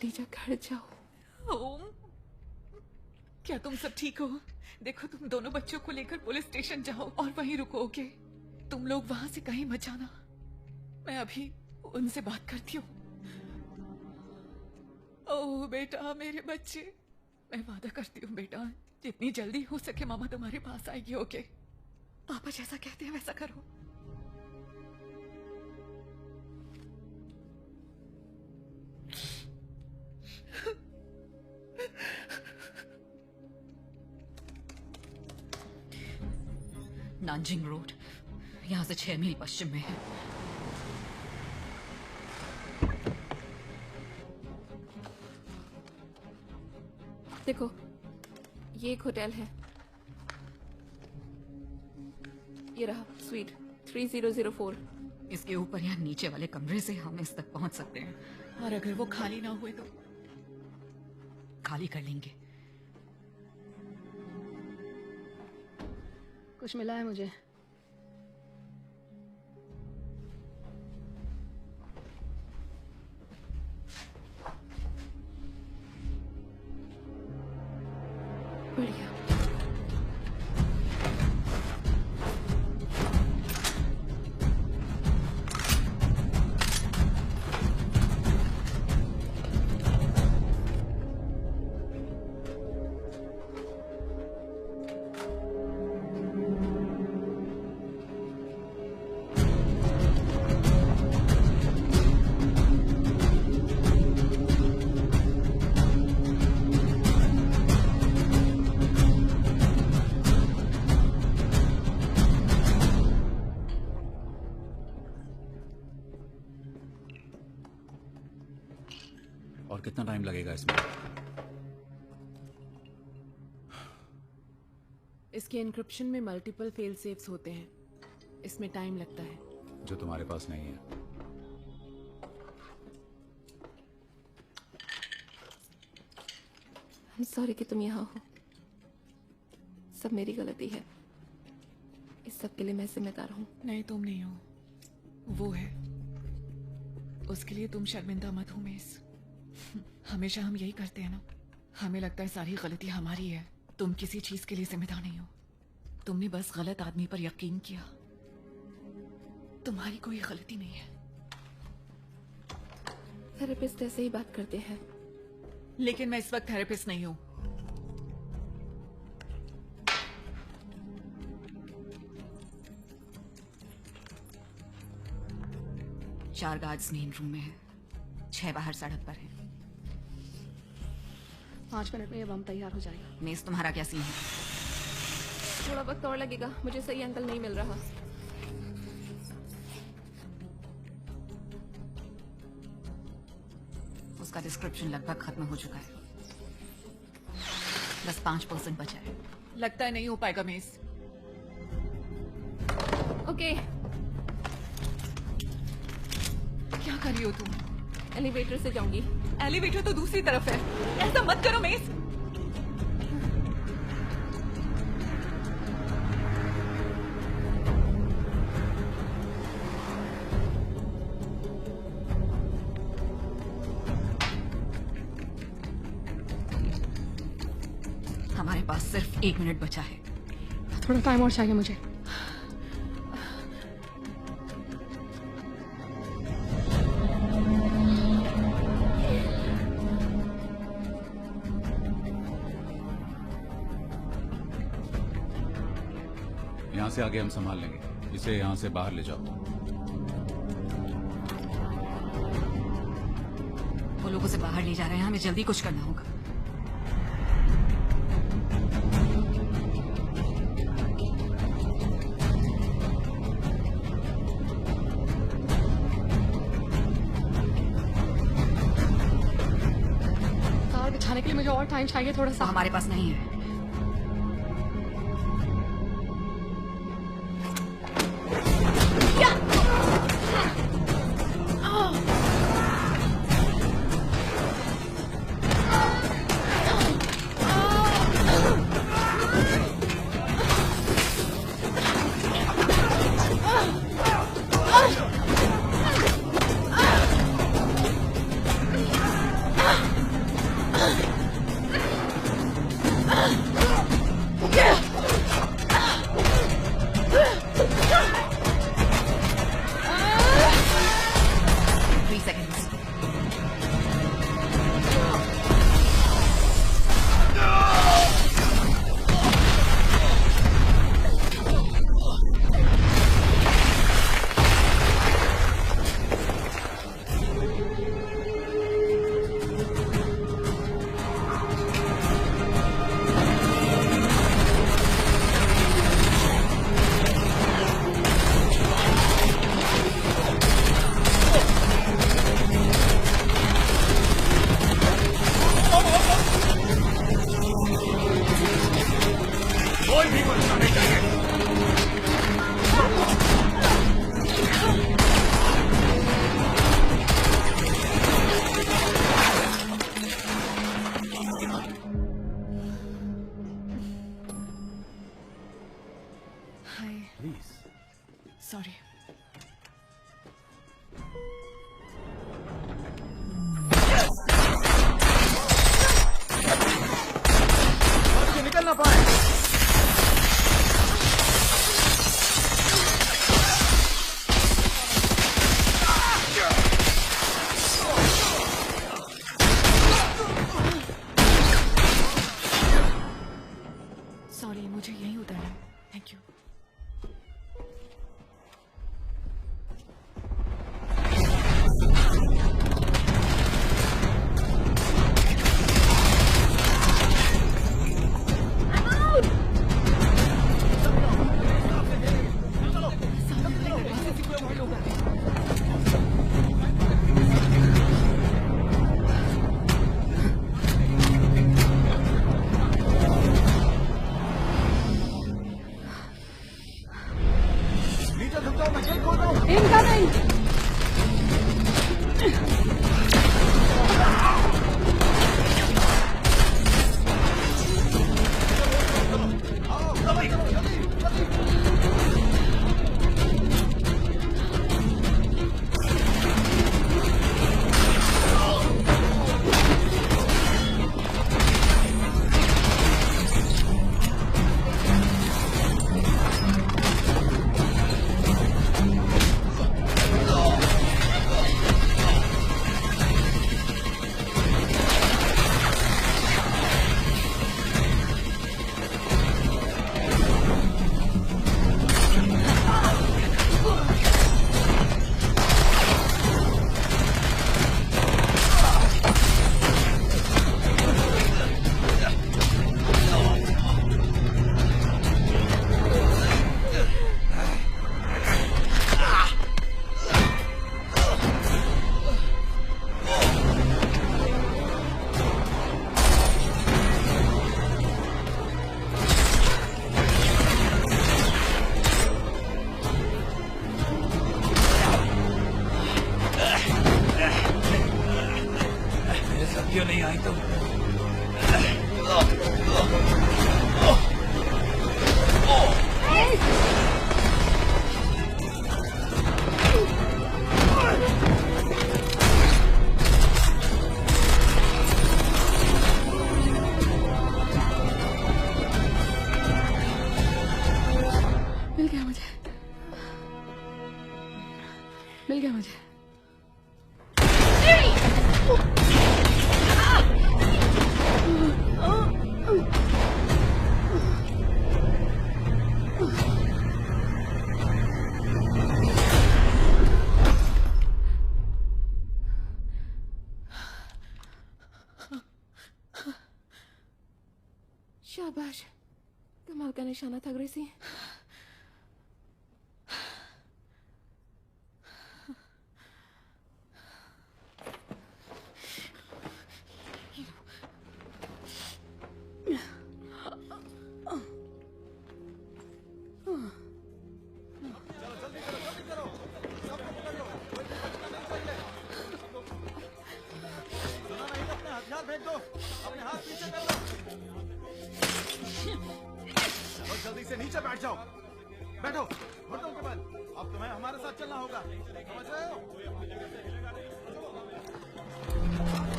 Speaker 8: दीजा, घर जाओ।
Speaker 11: ओम, क्या तुम सब ठीक हो? देखो, तुम दोनों बच्चों को लेकर पुलिस स्टेशन जाओ और वहीं रुको, ओके? तुम लोग वहां से कहीं मत जाना। मैं अभी उनसे बात करती हूँ। ओह बेटा, मेरे बच्चे, मैं वादा करती हूँ बेटा, जितनी जल्दी हो सके मामा तुम्हारे पास आएगी, ओके? पापा जैसा कहते हैं वैसा करो। नानजिंग रोड यहाँ से 6 मील पश्चिम में है।
Speaker 8: देखो, ये एक होटल है। ये रहा स्वीट 3004।
Speaker 11: इसके ऊपर या नीचे वाले कमरे से हम इस तक पहुंच सकते हैं, और अगर वो खाली ना हुए तो खाली कर लेंगे।
Speaker 10: कुछ मिला है मुझे।
Speaker 8: बढ़िया।
Speaker 16: और कितना टाइम लगेगा इसमें?
Speaker 14: इसके एन्क्रिप्शन में मल्टीपल फेल सेफ्स होते हैं, इसमें टाइम लगता है।
Speaker 16: जो तुम्हारे पास नहीं है।
Speaker 8: I'm sorry कि तुम यहाँ हो। सब मेरी गलती है। इस सब के लिए मैं जिम्मेदार हूँ।
Speaker 11: नहीं, तुम नहीं हो, वो है। उसके लिए तुम शर्मिंदा मत हो मिस। हमेशा हम यही करते हैं ना, हमें लगता है सारी गलती हमारी है। तुम किसी चीज के लिए जिम्मेदार नहीं हो। तुमने बस गलत आदमी पर यकीन किया। तुम्हारी कोई गलती नहीं है।
Speaker 8: थेरेपिस्ट ऐसे ही बात करते हैं।
Speaker 11: लेकिन मैं इस वक्त थेरेपिस्ट नहीं हूं।
Speaker 12: चार गार्ड्स मेन रूम में है, 6 बाहर सड़क पर है।
Speaker 10: 5 मिनट में ये बम तैयार हो जाएगा।
Speaker 12: मेस, तुम्हारा क्या सीन है?
Speaker 8: थोड़ा वक्त और लगेगा, मुझे सही एंगल नहीं मिल रहा।
Speaker 12: उसका डिस्क्रिप्शन लगभग खत्म हो चुका है, बस 5% बचा है।
Speaker 11: लगता है नहीं हो पाएगा मेस।
Speaker 8: ओके,
Speaker 11: क्या कर रही हो तुम?
Speaker 8: एलिवेटर से जाऊंगी।
Speaker 11: एलिवेटर तो दूसरी तरफ है। ऐसा मत करो मेस।
Speaker 12: हमारे पास सिर्फ 1 मिनट बचा है।
Speaker 10: थोड़ा टाइम और चाहिए मुझे।
Speaker 16: यहाँ से आगे हम संभाल लेंगे। इसे यहाँ से बाहर ले जाओ।
Speaker 12: वो लोग उसे बाहर ले जा रहे हैं, हमें जल्दी कुछ करना होगा।
Speaker 10: तार बिछाने के लिए मुझे और टाइम चाहिए थोड़ा सा।
Speaker 12: हमारे पास नहीं है।
Speaker 2: क्यों नहीं आई तुम?
Speaker 10: मिल गया मुझे, मिल गया मुझे।
Speaker 8: शाबाश, कमाल का निशाना था ग्रेसी।
Speaker 13: हथियार फेंक दो, अपने हाथ पीछे कर लो। चलो जल्दी से नीचे बैठ जाओ। बैठो, घुटनों के बल। अब तुम्हें हमारे साथ चलना होगा, समझ रहे हो?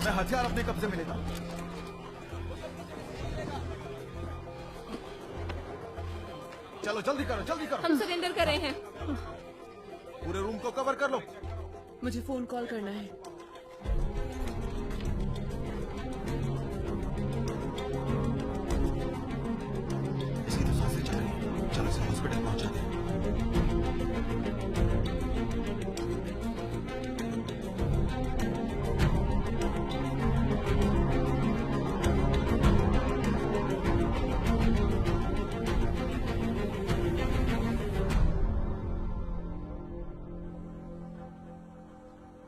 Speaker 13: मैं हथियार अपने कब्जे में लेता हूं। चलो जल्दी करो, जल्दी करो।
Speaker 8: हम सरेंडर कर रहे हैं।
Speaker 13: पूरे रूम को कवर कर लो।
Speaker 14: मुझे फोन कॉल करना है।
Speaker 13: इसकी तो सांसें चल रही हैं। चलो इसे हॉस्पिटल पहुंचा दें।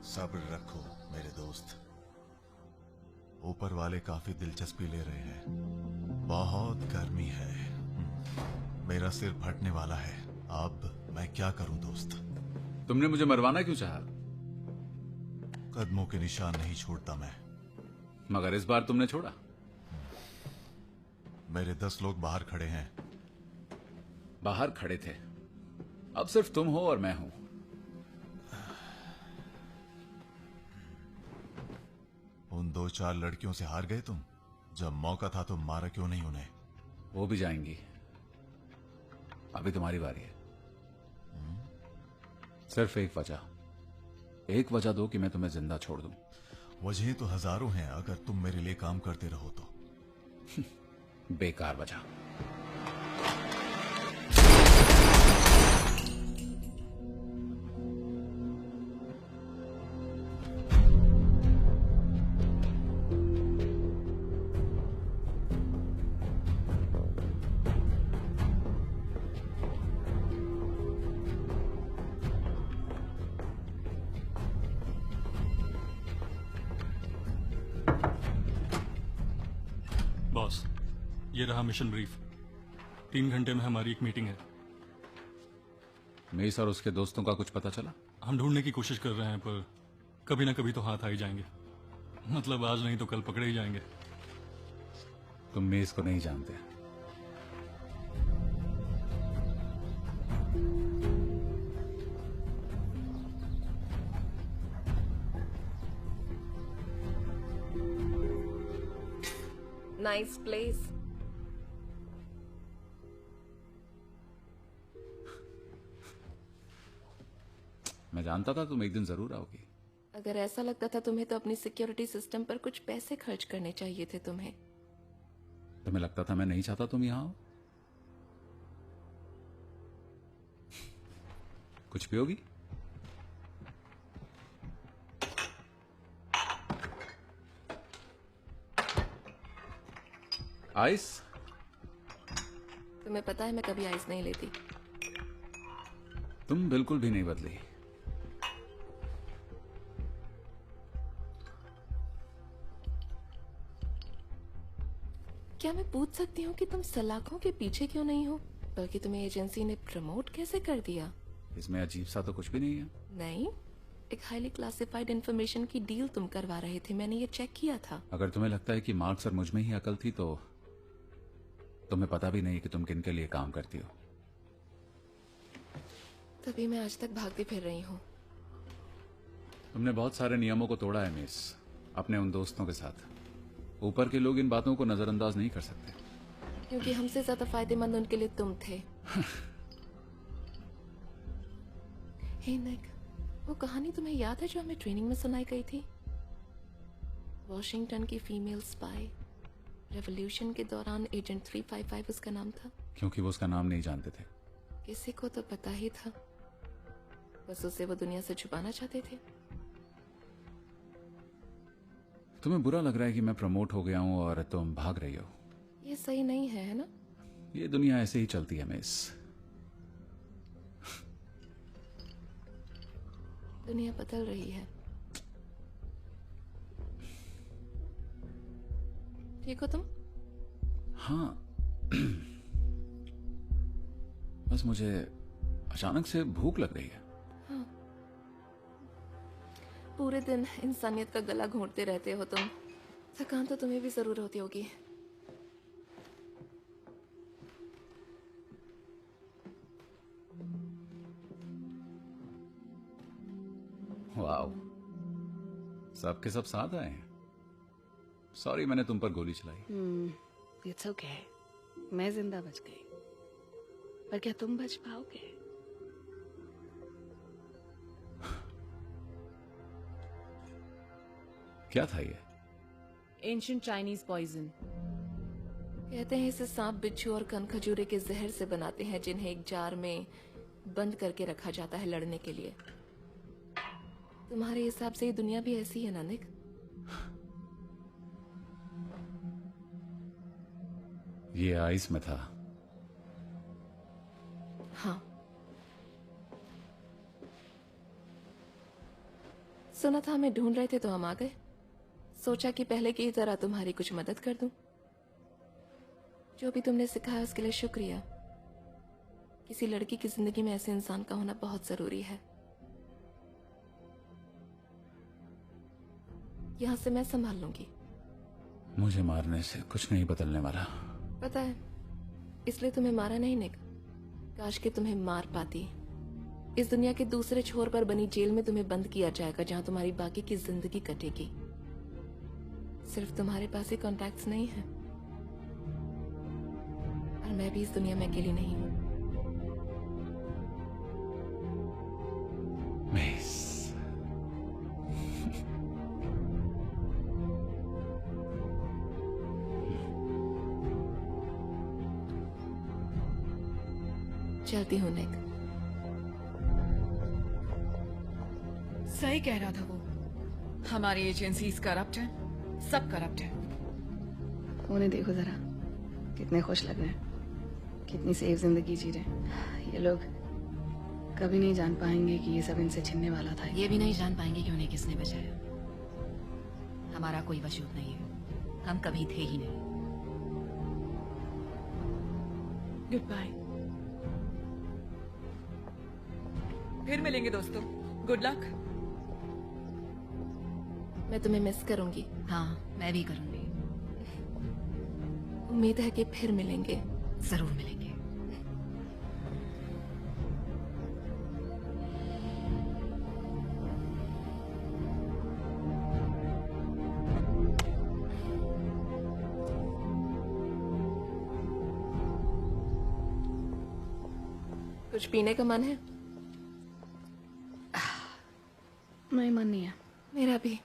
Speaker 13: सब्र रखो मेरे दोस्त, ऊपर वाले काफी दिलचस्पी ले रहे हैं। बहुत गर्मी है, मेरा सिर फटने वाला है। अब मैं क्या करूं दोस्त?
Speaker 16: तुमने मुझे मरवाना क्यों चाहा?
Speaker 4: कदमों के निशान नहीं छोड़ता मैं।
Speaker 16: मगर इस बार तुमने छोड़ा।
Speaker 4: मेरे 10 लोग बाहर खड़े हैं।
Speaker 16: बाहर खड़े थे, अब सिर्फ तुम हो और मैं हूं।
Speaker 4: उन 2-4 लड़कियों से हार गए तुम। जब मौका था तो मारा क्यों नहीं उन्हें?
Speaker 16: वो भी जाएंगी, अभी तुम्हारी बारी है। सिर्फ एक वजह दो कि मैं तुम्हें जिंदा छोड़ दूं।
Speaker 4: वजहें तो हजारों हैं, अगर तुम मेरे लिए काम करते रहो तो।
Speaker 16: बेकार वजह।
Speaker 3: बॉस, ये रहा मिशन ब्रीफ। 3 घंटे में हमारी एक मीटिंग है।
Speaker 16: मेस और उसके दोस्तों का कुछ पता चला?
Speaker 3: हम ढूंढने की कोशिश कर रहे हैं, पर कभी ना कभी तो हाथ आ ही जाएंगे। मतलब आज नहीं तो कल पकड़े ही जाएंगे।
Speaker 16: तुम मेस को नहीं जानते।
Speaker 8: Nice place.
Speaker 16: मैं जानता था तुम एक दिन जरूर आओगी।
Speaker 8: अगर ऐसा लगता था तुम्हें तो अपनी सिक्योरिटी सिस्टम पर कुछ पैसे खर्च करने चाहिए थे तुम्हें।
Speaker 16: तुम्हें लगता था मैं नहीं चाहता तुम यहां हो? कुछ पियोगी? आइस?
Speaker 8: तुम्हें पता है मैं कभी आइस नहीं लेती।
Speaker 16: तुम बिल्कुल भी नहीं बदली।
Speaker 8: क्या मैं पूछ सकती हूँ कि तुम सलाखों के पीछे क्यों नहीं हो, बल्कि तुम्हें एजेंसी ने प्रमोट कैसे कर दिया?
Speaker 16: इसमें अजीब सा तो कुछ भी नहीं है।
Speaker 8: नहीं, एक हाईली क्लासिफाइड इंफॉर्मेशन की डील तुम करवा रहे थे, मैंने ये चेक किया था।
Speaker 16: अगर तुम्हें लगता है कि मार्क्स और मुझ में ही अकल थी तो तुम्हें पता भी नहीं कि तुम किन के लिए काम करती हो।
Speaker 8: तभी मैं आज तक भागती फिर रही हूँ।
Speaker 16: तुमने बहुत सारे नियमों को तोड़ा है मिस, अपने उन दोस्तों के साथ। ऊपर के लोग इन बातों को नजरअंदाज नहीं कर सकते,
Speaker 8: क्योंकि हमसे ज्यादा फायदेमंद उनके लिए तुम थे। हे निक, वो कहानी तुम्हें याद है जो हमें ट्रेनिंग में सुनाई गई थी? वॉशिंगटन की फीमेल स्पाई, रेवोल्यूशन के दौरान एजेंट 355 उसका नाम था।
Speaker 16: क्योंकि वो उसका नाम नहीं जानते थे।
Speaker 8: किसी को तो पता ही था, बस उसे वो दुनिया से छुपाना चाहते थे।
Speaker 16: तुम्हें बुरा लग रहा है कि मैं प्रमोट हो गया हूं और तुम भाग रही हो।
Speaker 8: ये सही नहीं है ना?
Speaker 16: ये दुनिया ऐसे ही चलती है मिस।
Speaker 8: दुनिया बदल रही है। ठीक हो तुम?
Speaker 16: हाँ। बस मुझे अचानक से भूख लग रही है।
Speaker 8: हाँ। पूरे दिन इंसानियत का गला घोंटते रहते हो तुम, थकान तो तुम्हें भी जरूर होती होगी।
Speaker 16: वाओ, सबके सब साथ आए हैं। सॉरी मैंने तुम पर गोली चलाई।
Speaker 10: इट्स ओके, मैं जिंदा बच गई, पर क्या तुम बच पाओगे?
Speaker 16: क्या था ये?
Speaker 14: Ancient Chinese poison.
Speaker 8: कहते हैं इसे सांप, बिच्छू और कनखजूरे के जहर से बनाते हैं, जिन्हें एक जार में बंद करके रखा जाता है लड़ने के लिए। तुम्हारे हिसाब से ये दुनिया भी ऐसी है ना निक?
Speaker 16: ये आइस में था।
Speaker 8: हाँ। सुना था हमें ढूंढ रहे थे तो हम आ गए। सोचा कि पहले की तरह तुम्हारी कुछ मदद कर दूं। जो भी तुमने सिखाया उसके लिए शुक्रिया। किसी लड़की की जिंदगी में ऐसे इंसान का होना बहुत जरूरी है। यहां से मैं संभाल लूंगी।
Speaker 16: मुझे मारने से कुछ नहीं बदलने वाला।
Speaker 8: पता है, इसलिए तुम्हें मारा नहीं निक। काश कि तुम्हें मार पाती। इस दुनिया के दूसरे छोर पर बनी जेल में तुम्हें बंद किया जाएगा, जहां तुम्हारी बाकी की जिंदगी कटेगी। सिर्फ तुम्हारे पास ही कॉन्टैक्ट्स नहीं है, और मैं भी इस दुनिया में अकेली नहीं हूं।
Speaker 16: मिस,
Speaker 8: चलती हूँ निक।
Speaker 11: सही कह रहा था वो। हमारी एजेंसीज करप्ट हैं, सब करप्ट हैं।
Speaker 10: उन्हें देखो जरा, कितने खुश लग रहे हैं, कितनी सेफ जिंदगी जी रहे हैं। ये लोग कभी नहीं जान पाएंगे कि ये सब इनसे छिनने वाला था।
Speaker 12: ये भी नहीं जान पाएंगे कि उन्हें किसने बचाया। हमारा कोई वजूद नहीं है, हम कभी थे ही नहीं।
Speaker 11: Goodbye. फिर मिलेंगे दोस्तों। Good luck.
Speaker 8: मैं तुम्हें मिस करूंगी।
Speaker 12: हाँ, मैं भी करूंगी।
Speaker 8: उम्मीद है कि फिर मिलेंगे।
Speaker 12: जरूर मिलेंगे।
Speaker 8: कुछ पीने का मन है?
Speaker 10: नहीं, मन नहीं है।
Speaker 8: मेरा भी।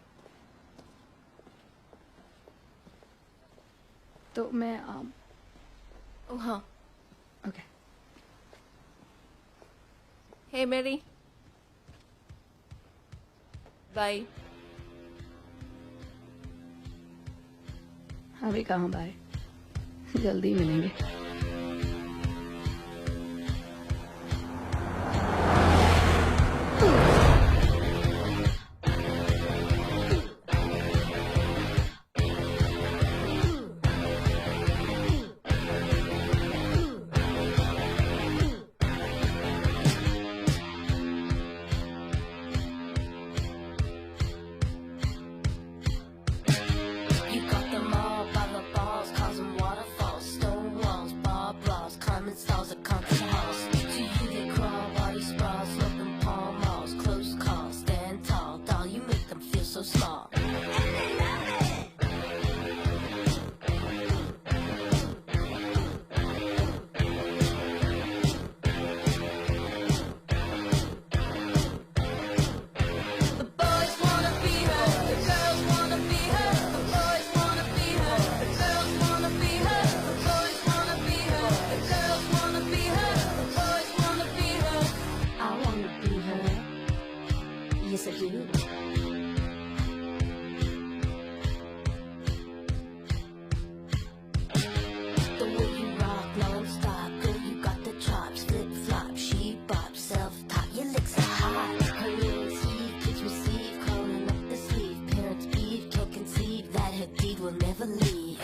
Speaker 10: तो मैं
Speaker 8: ओह हाँ।
Speaker 10: ओके।
Speaker 8: हे मेरी, बाय।
Speaker 10: अभी कहाँ बाय, जल्दी मिलेंगे।
Speaker 17: The way you rock non-stop, girl, you got the chops. Flip-flop, she bop, self-top, your licks are hot. Her name's Eve, kids receive, calling up the sleeve. Parents beef, can't conceive that her deed will never leave.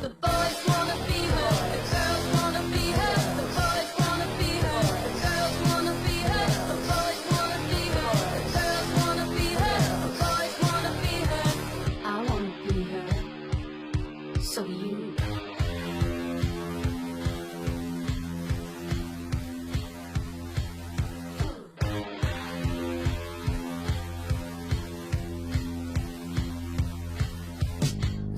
Speaker 18: The boys wanna be her, the girls wanna be her. The boys wanna be her, the girls wanna be her. The boys wanna be her, the girls wanna be her. The boys wanna be her.
Speaker 17: I wanna be her, so you.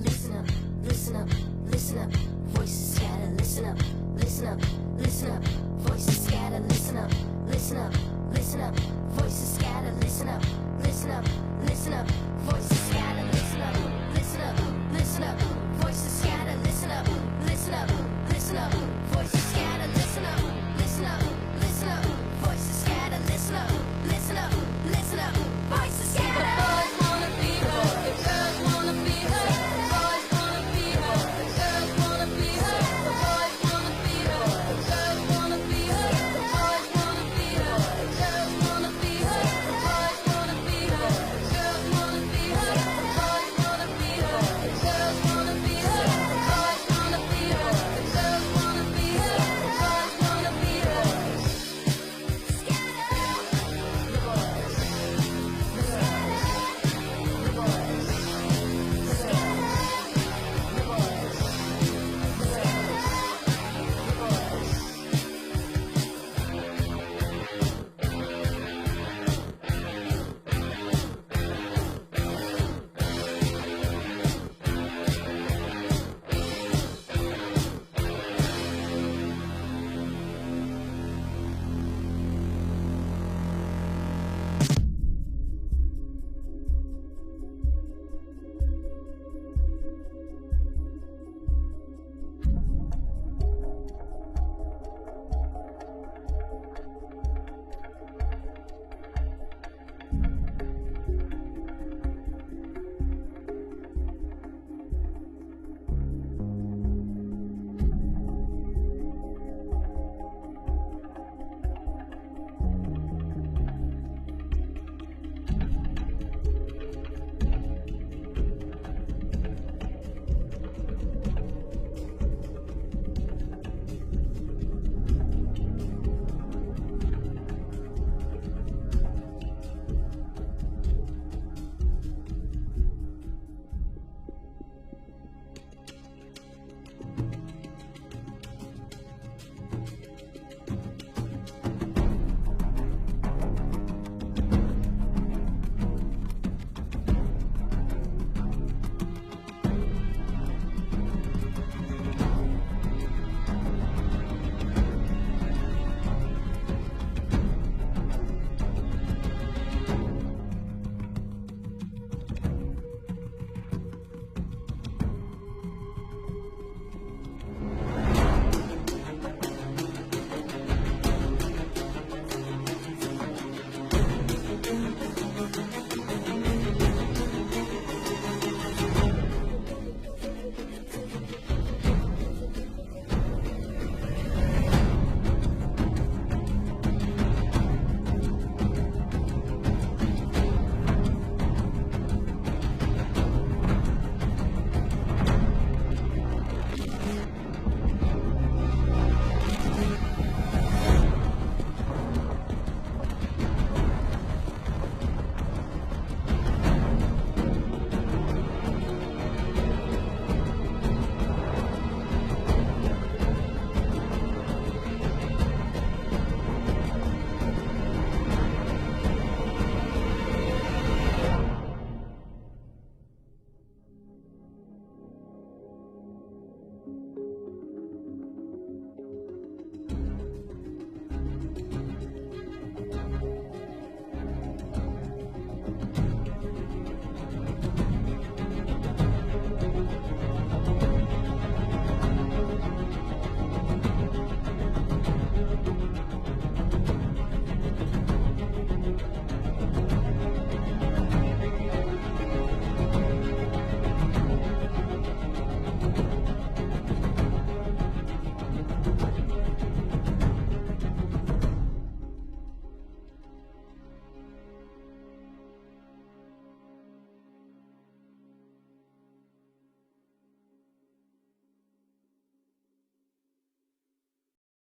Speaker 17: Listen up, listen up, listen up. Voices scatter, listen up, listen up, listen up. Voices scatter, listen up, listen up, listen up. Voices scatter, listen up, listen up, listen up. Voices